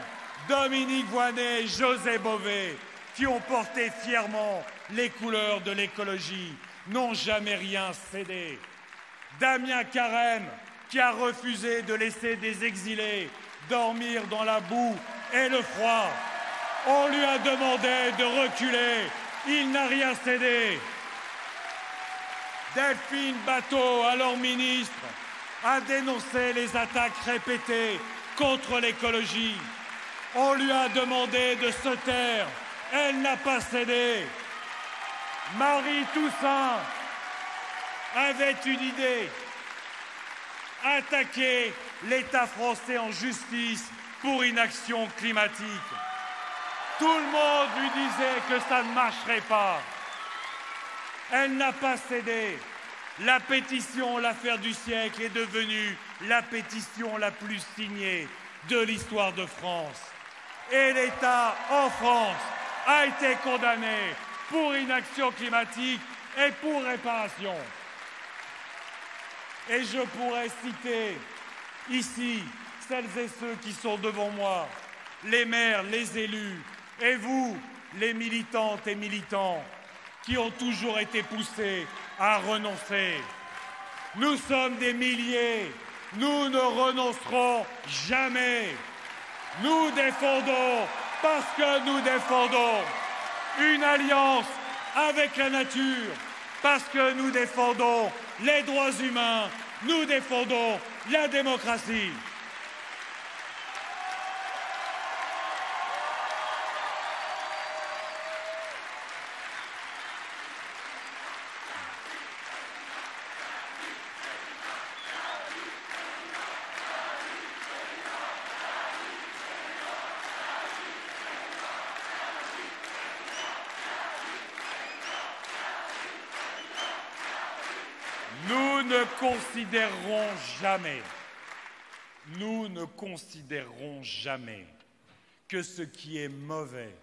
Dominique Voynet et José Bové, qui ont porté fièrement les couleurs de l'écologie, n'ont jamais rien cédé. Damien Carême, qui a refusé de laisser des exilés dormir dans la boue et le froid. On lui a demandé de reculer, il n'a rien cédé. Delphine Batho, alors ministre, a dénoncé les attaques répétées contre l'écologie. On lui a demandé de se taire, elle n'a pas cédé. Marie Toussaint avait une idée, attaquer l'État français en justice pour inaction climatique. Tout le monde lui disait que ça ne marcherait pas. Elle n'a pas cédé. La pétition L'affaire du siècle est devenue la pétition la plus signée de l'histoire de France. Et l'État, en France, a été condamné pour inaction climatique et pour réparation. Et je pourrais citer ici celles et ceux qui sont devant moi, les maires, les élus, et vous, les militantes et militants, qui ont toujours été poussés à renoncer. Nous sommes des milliers, nous ne renoncerons jamais. Nous défendons, parce que nous défendons une alliance avec la nature, parce que nous défendons les droits humains, nous défendons la démocratie. Nous ne considérerons jamais que ce qui est mauvais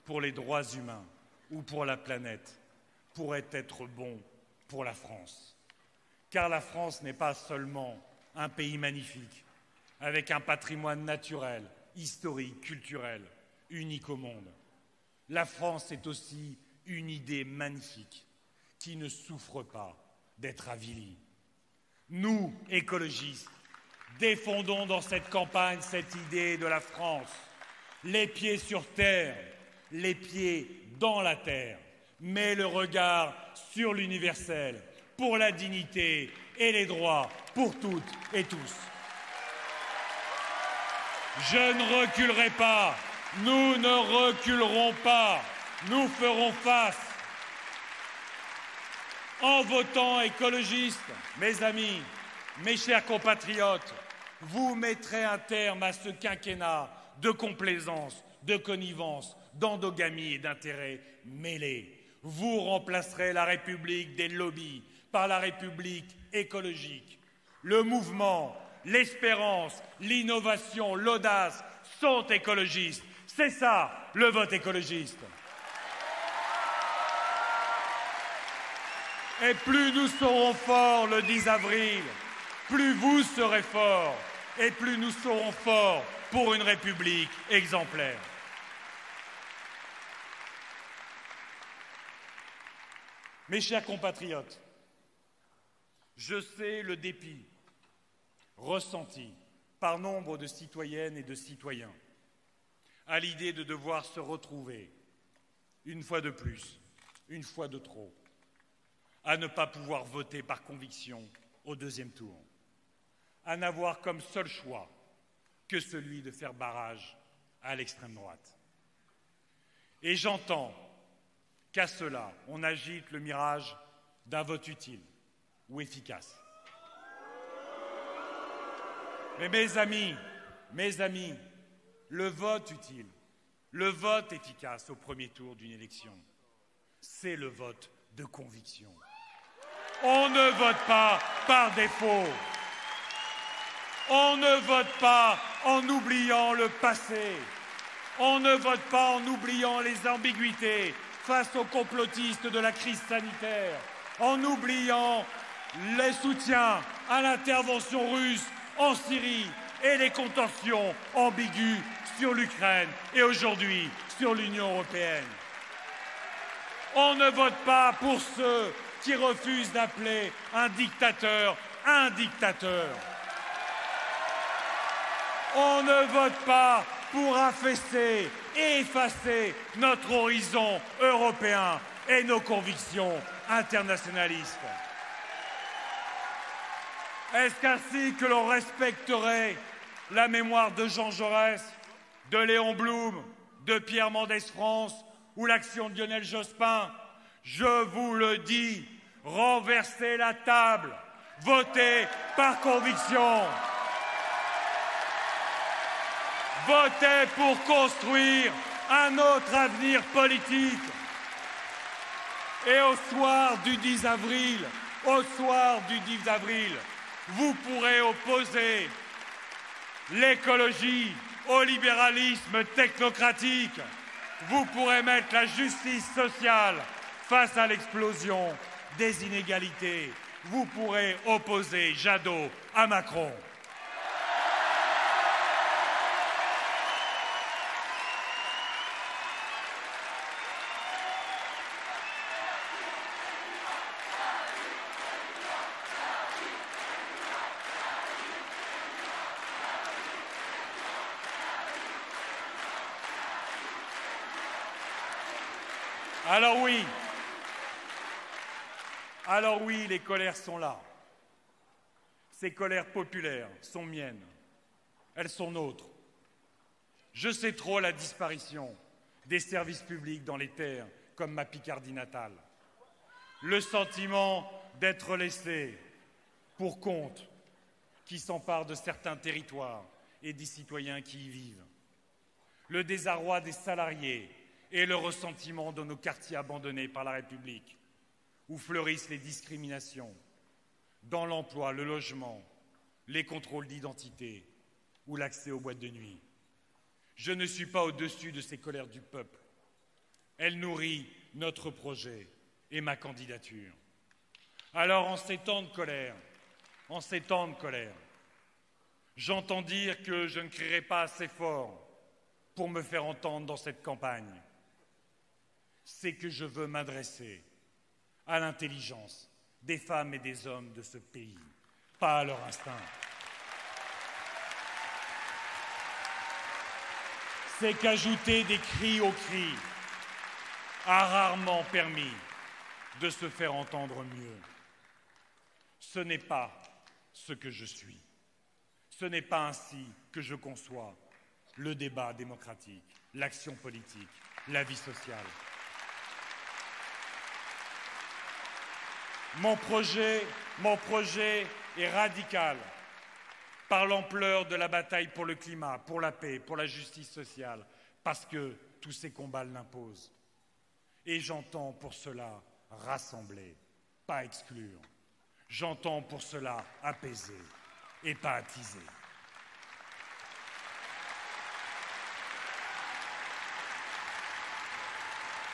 pour les droits humains ou pour la planète pourrait être bon pour la France. Car la France n'est pas seulement un pays magnifique, avec un patrimoine naturel, historique, culturel, unique au monde. La France est aussi une idée magnifique qui ne souffre pas d'être avilie. Nous, écologistes, défendons dans cette campagne cette idée de la France, les pieds sur terre, les pieds dans la terre, mais le regard sur l'universel, pour la dignité et les droits pour toutes et tous. Je ne reculerai pas, nous ne reculerons pas, nous ferons face. En votant écologiste, mes amis, mes chers compatriotes, vous mettrez un terme à ce quinquennat de complaisance, de connivence, d'endogamie et d'intérêts mêlés. Vous remplacerez la République des lobbies par la République écologique. Le mouvement, l'espérance, l'innovation, l'audace sont écologistes. C'est ça, le vote écologiste. Et plus nous serons forts le 10 avril, plus vous serez forts, et plus nous serons forts pour une République exemplaire. Mes chers compatriotes, je sais le dépit ressenti par nombre de citoyennes et de citoyens à l'idée de devoir se retrouver, une fois de plus, une fois de trop, à ne pas pouvoir voter par conviction au deuxième tour, à n'avoir comme seul choix que celui de faire barrage à l'extrême droite. Et j'entends qu'à cela, on agite le mirage d'un vote utile ou efficace. Mais mes amis, le vote utile, le vote efficace au premier tour d'une élection, c'est le vote de conviction. On ne vote pas par défaut. On ne vote pas en oubliant le passé. On ne vote pas en oubliant les ambiguïtés face aux complotistes de la crise sanitaire, en oubliant les soutiens à l'intervention russe en Syrie et les contentions ambiguës sur l'Ukraine et aujourd'hui sur l'Union européenne. On ne vote pas pour ceux qui refusent d'appeler un dictateur un dictateur. On ne vote pas pour affaisser et effacer notre horizon européen et nos convictions internationalistes. Est-ce qu'ainsi que l'on respecterait la mémoire de Jean Jaurès, de Léon Blum, de Pierre Mendès France ou l'action de Lionel Jospin? Je vous le dis, renversez la table, votez par conviction. Votez pour construire un autre avenir politique. Et au soir du 10 avril, vous pourrez opposer l'écologie au libéralisme technocratique. Vous pourrez mettre la justice sociale face à l'explosion des inégalités. Vous pourrez opposer Jadot à Macron. Alors oui, les colères sont là. Ces colères populaires sont miennes. Elles sont nôtres. Je sais trop la disparition des services publics dans les terres comme ma Picardie natale. Le sentiment d'être laissé pour compte qui s'empare de certains territoires et des citoyens qui y vivent. Le désarroi des salariés et le ressentiment de nos quartiers abandonnés par la République, où fleurissent les discriminations, dans l'emploi, le logement, les contrôles d'identité ou l'accès aux boîtes de nuit. Je ne suis pas au-dessus de ces colères du peuple. Elles nourrissent notre projet et ma candidature. Alors, en ces temps de colère, j'entends dire que je ne crierai pas assez fort pour me faire entendre dans cette campagne. C'est que je veux m'adresser à l'intelligence des femmes et des hommes de ce pays, pas à leur instinct. C'est qu'ajouter des cris aux cris a rarement permis de se faire entendre mieux. Ce n'est pas ce que je suis. Ce n'est pas ainsi que je conçois le débat démocratique, l'action politique, la vie sociale. Mon projet est radical par l'ampleur de la bataille pour le climat, pour la paix, pour la justice sociale, parce que tous ces combats l'imposent. Et j'entends pour cela rassembler, pas exclure. J'entends pour cela apaiser et pas attiser.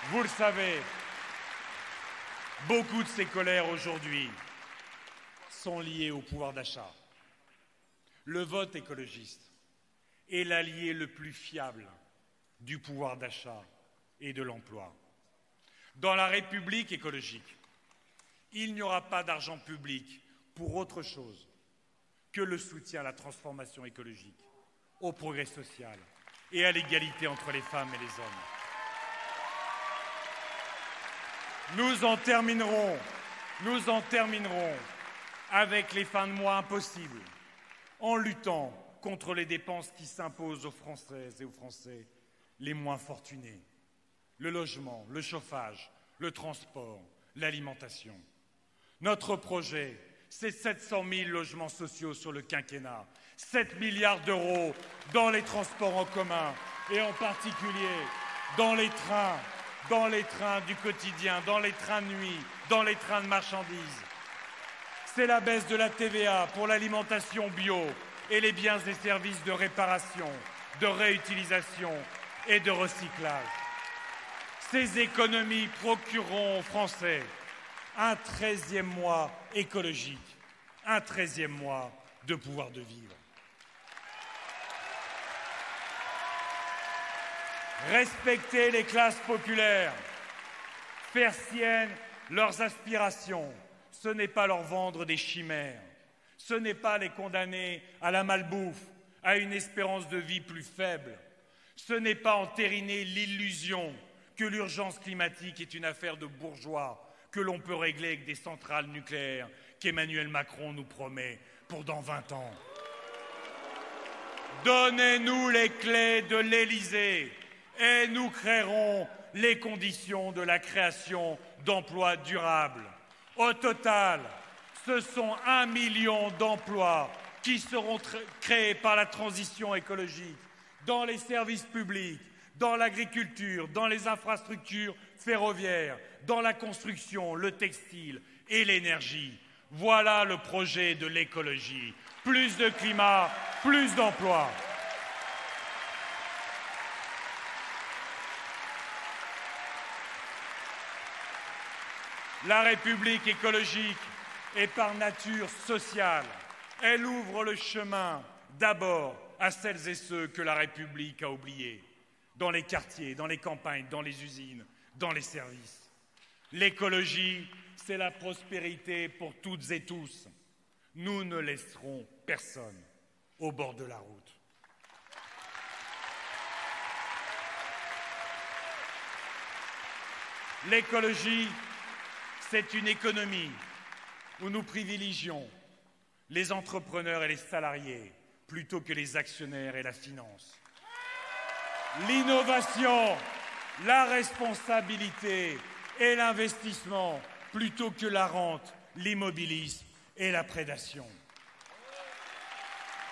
Vous le savez, beaucoup de ces colères aujourd'hui sont liées au pouvoir d'achat. Le vote écologiste est l'allié le plus fiable du pouvoir d'achat et de l'emploi. Dans la République écologique, il n'y aura pas d'argent public pour autre chose que le soutien à la transformation écologique, au progrès social et à l'égalité entre les femmes et les hommes. Nous en terminerons avec les fins de mois impossibles, en luttant contre les dépenses qui s'imposent aux Françaises et aux Français les moins fortunés. Le logement, le chauffage, le transport, l'alimentation. Notre projet, c'est 700 000 logements sociaux sur le quinquennat, 7 milliards d'euros dans les transports en commun et en particulier dans les trains du quotidien, dans les trains de nuit, dans les trains de marchandises. C'est la baisse de la TVA pour l'alimentation bio et les biens et services de réparation, de réutilisation et de recyclage. Ces économies procureront aux Français un 13e mois écologique, un 13e mois de pouvoir de vivre. Respecter les classes populaires, faire siennes leurs aspirations, ce n'est pas leur vendre des chimères, ce n'est pas les condamner à la malbouffe, à une espérance de vie plus faible, ce n'est pas entériner l'illusion que l'urgence climatique est une affaire de bourgeois que l'on peut régler avec des centrales nucléaires qu'Emmanuel Macron nous promet pour dans 20 ans. Donnez-nous les clés de l'Élysée et nous créerons les conditions de la création d'emplois durables. Au total, ce sont 1 million d'emplois qui seront créés par la transition écologique dans les services publics, dans l'agriculture, dans les infrastructures ferroviaires, dans la construction, le textile et l'énergie. Voilà le projet de l'écologie. Plus de climat, plus d'emplois. La République écologique est par nature sociale. Elle ouvre le chemin d'abord à celles et ceux que la République a oubliés, dans les quartiers, dans les campagnes, dans les usines, dans les services. L'écologie, c'est la prospérité pour toutes et tous. Nous ne laisserons personne au bord de la route. L'écologie, c'est une économie où nous privilégions les entrepreneurs et les salariés plutôt que les actionnaires et la finance. L'innovation, la responsabilité et l'investissement plutôt que la rente, l'immobilisme et la prédation.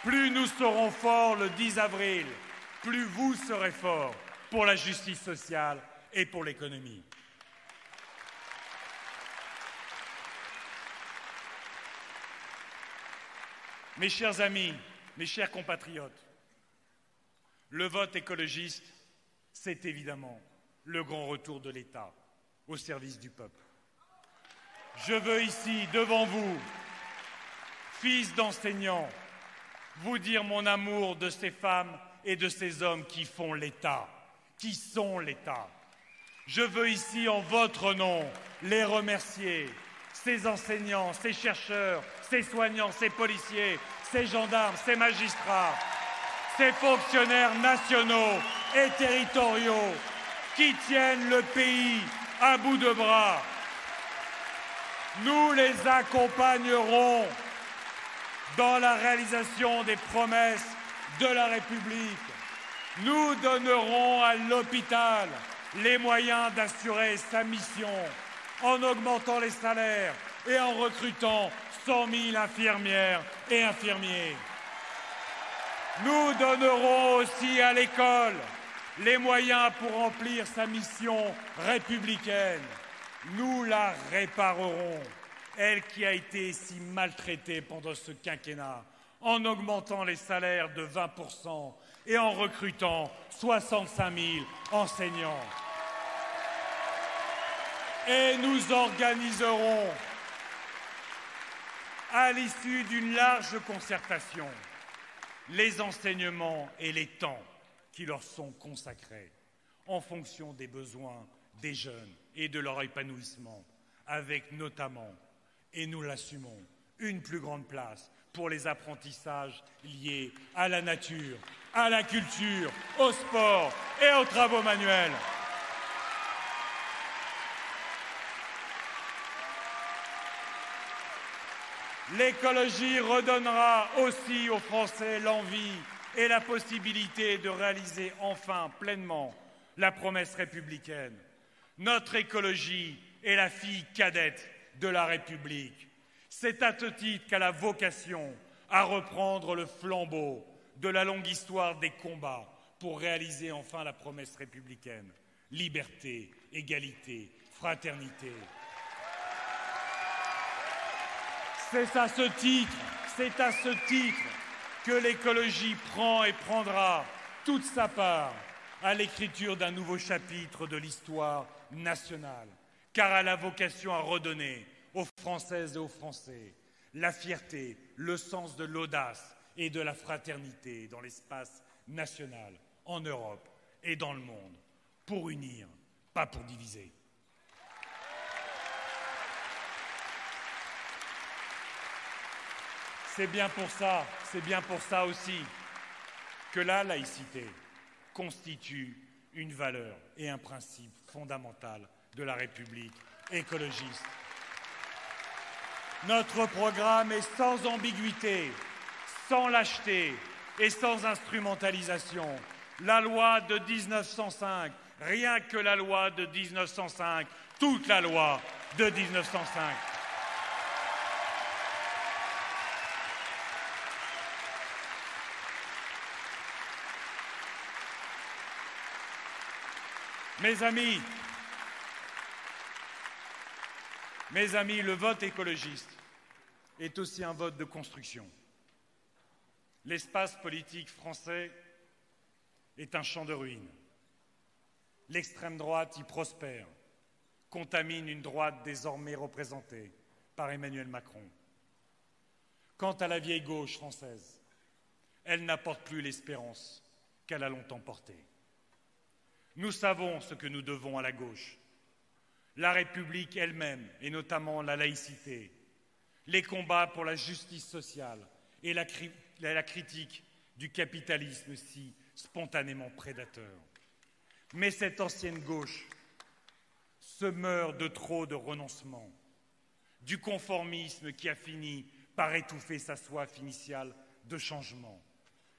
Plus nous serons forts le 10 avril, plus vous serez forts pour la justice sociale et pour l'économie. Mes chers amis, mes chers compatriotes, le vote écologiste, c'est évidemment le grand retour de l'État au service du peuple. Je veux ici, devant vous, fils d'enseignants, vous dire mon amour de ces femmes et de ces hommes qui font l'État, qui sont l'État. Je veux ici, en votre nom, les remercier, ces enseignants, ces chercheurs, ces soignants, ces policiers, ces gendarmes, ces magistrats, ces fonctionnaires nationaux et territoriaux qui tiennent le pays à bout de bras. Nous les accompagnerons dans la réalisation des promesses de la République. Nous donnerons à l'hôpital les moyens d'assurer sa mission en augmentant les salaires et en recrutant 100 000 infirmières et infirmiers. Nous donnerons aussi à l'école les moyens pour remplir sa mission républicaine. Nous la réparerons, elle qui a été si maltraitée pendant ce quinquennat, en augmentant les salaires de 20% et en recrutant 65 000 enseignants. Et nous organiserons, à l'issue d'une large concertation, les enseignements et les temps qui leur sont consacrés, en fonction des besoins des jeunes et de leur épanouissement, avec notamment, et nous l'assumons, une plus grande place pour les apprentissages liés à la nature, à la culture, au sport et aux travaux manuels. L'écologie redonnera aussi aux Français l'envie et la possibilité de réaliser enfin pleinement la promesse républicaine. Notre écologie est la fille cadette de la République. C'est à ce titre qu'elle a vocation à reprendre le flambeau de la longue histoire des combats pour réaliser enfin la promesse républicaine. Liberté, égalité, fraternité. C'est à ce titre que l'écologie prend et prendra toute sa part à l'écriture d'un nouveau chapitre de l'histoire nationale, car elle a vocation à redonner aux Françaises et aux Français la fierté, le sens de l'audace et de la fraternité dans l'espace national, en Europe et dans le monde, pour unir, pas pour diviser. C'est bien pour ça aussi que la laïcité constitue une valeur et un principe fondamental de la République écologiste. Notre programme est sans ambiguïté, sans lâcheté et sans instrumentalisation. La loi de 1905, rien que la loi de 1905, toute la loi de 1905. Mes amis, le vote écologiste est aussi un vote de construction. L'espace politique français est un champ de ruines. L'extrême droite y prospère, contamine une droite désormais représentée par Emmanuel Macron. Quant à la vieille gauche française, elle n'apporte plus l'espérance qu'elle a longtemps portée. Nous savons ce que nous devons à la gauche. La République elle-même, et notamment la laïcité, les combats pour la justice sociale et la critique du capitalisme si spontanément prédateur. Mais cette ancienne gauche se meurt de trop de renoncements, du conformisme qui a fini par étouffer sa soif initiale de changement,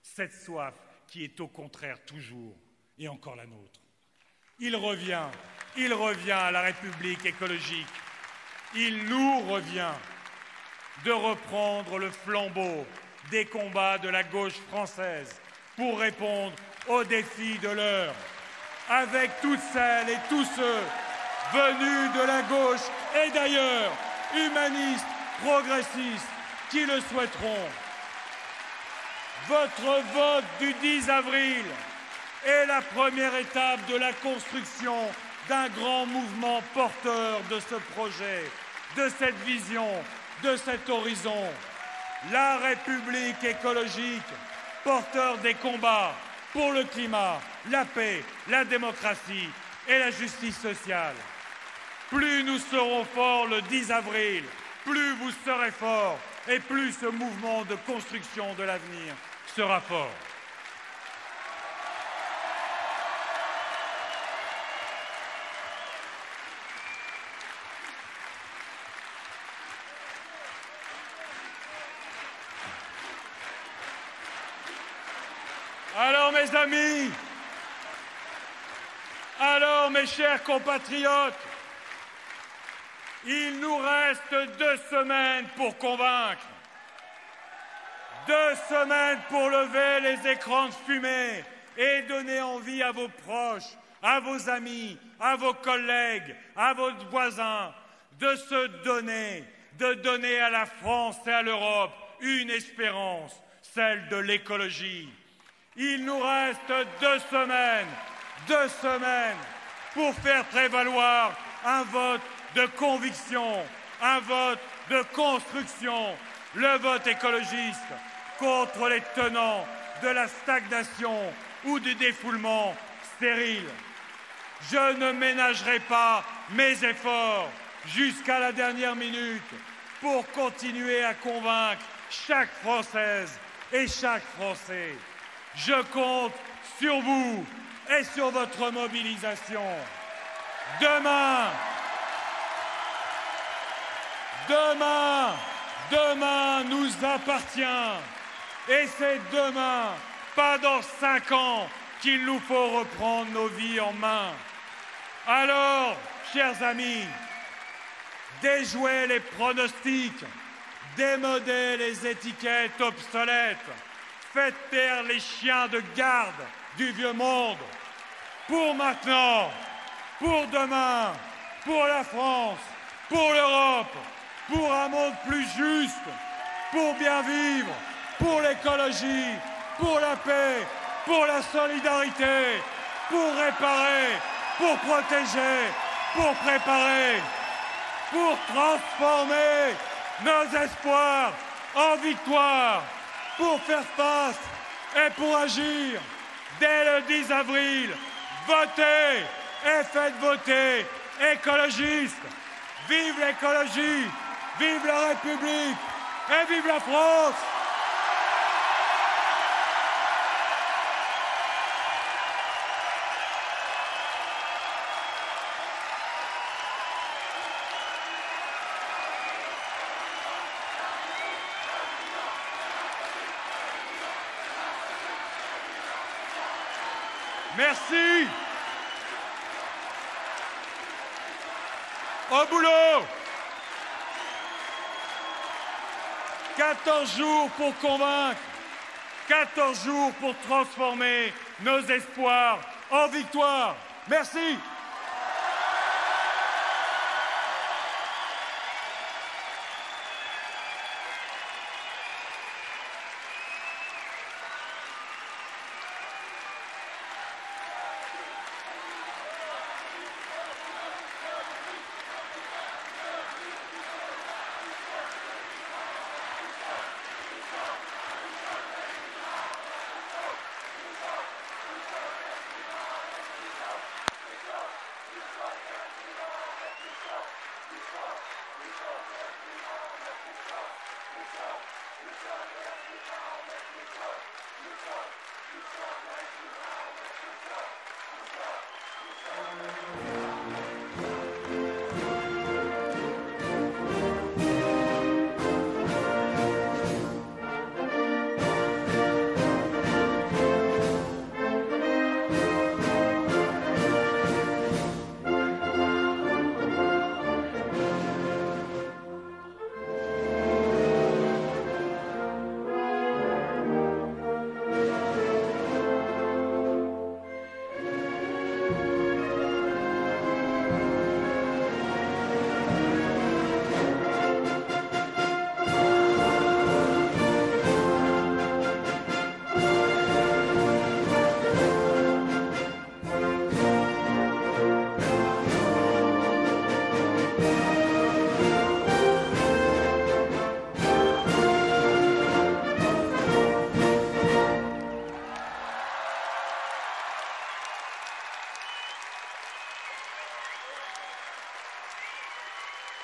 cette soif qui est au contraire toujours et encore la nôtre. Il revient à la République écologique, il nous revient de reprendre le flambeau des combats de la gauche française pour répondre aux défis de l'heure, avec toutes celles et tous ceux venus de la gauche et d'ailleurs, humanistes, progressistes, qui le souhaiteront. Votre vote du 10 avril est la première étape de la construction d'un grand mouvement porteur de ce projet, de cette vision, de cet horizon. La République écologique, porteur des combats pour le climat, la paix, la démocratie et la justice sociale. Plus nous serons forts le 10 avril, plus vous serez forts et plus ce mouvement de construction de l'avenir sera fort. Alors mes amis, alors mes chers compatriotes, il nous reste 2 semaines pour convaincre. 2 semaines pour lever les écrans de fumée et donner envie à vos proches, à vos amis, à vos collègues, à vos voisins de se donner, de donner à la France et à l'Europe une espérance, celle de l'écologie. Il nous reste 2 semaines pour faire prévaloir un vote de conviction, un vote de construction, le vote écologiste contre les tenants de la stagnation ou du défoulement stérile. Je ne ménagerai pas mes efforts jusqu'à la dernière minute pour continuer à convaincre chaque Française et chaque Français. Je compte sur vous et sur votre mobilisation. Demain, nous appartient. Et c'est demain, pas dans 5 ans, qu'il nous faut reprendre nos vies en main. Alors, chers amis, déjouez les pronostics, démodez les étiquettes obsolètes, faites taire les chiens de garde du vieux monde. Pour maintenant, pour demain, pour la France, pour l'Europe, pour un monde plus juste, pour bien vivre, pour l'écologie, pour la paix, pour la solidarité, pour réparer, pour protéger, pour préparer, pour transformer nos espoirs en victoire, pour faire face et pour agir. Dès le 10 avril, votez et faites voter écologistes. Vive l'écologie, vive la République et vive la France! Merci. Au boulot. 14 jours pour convaincre, 14 jours pour transformer nos espoirs en victoire. Merci.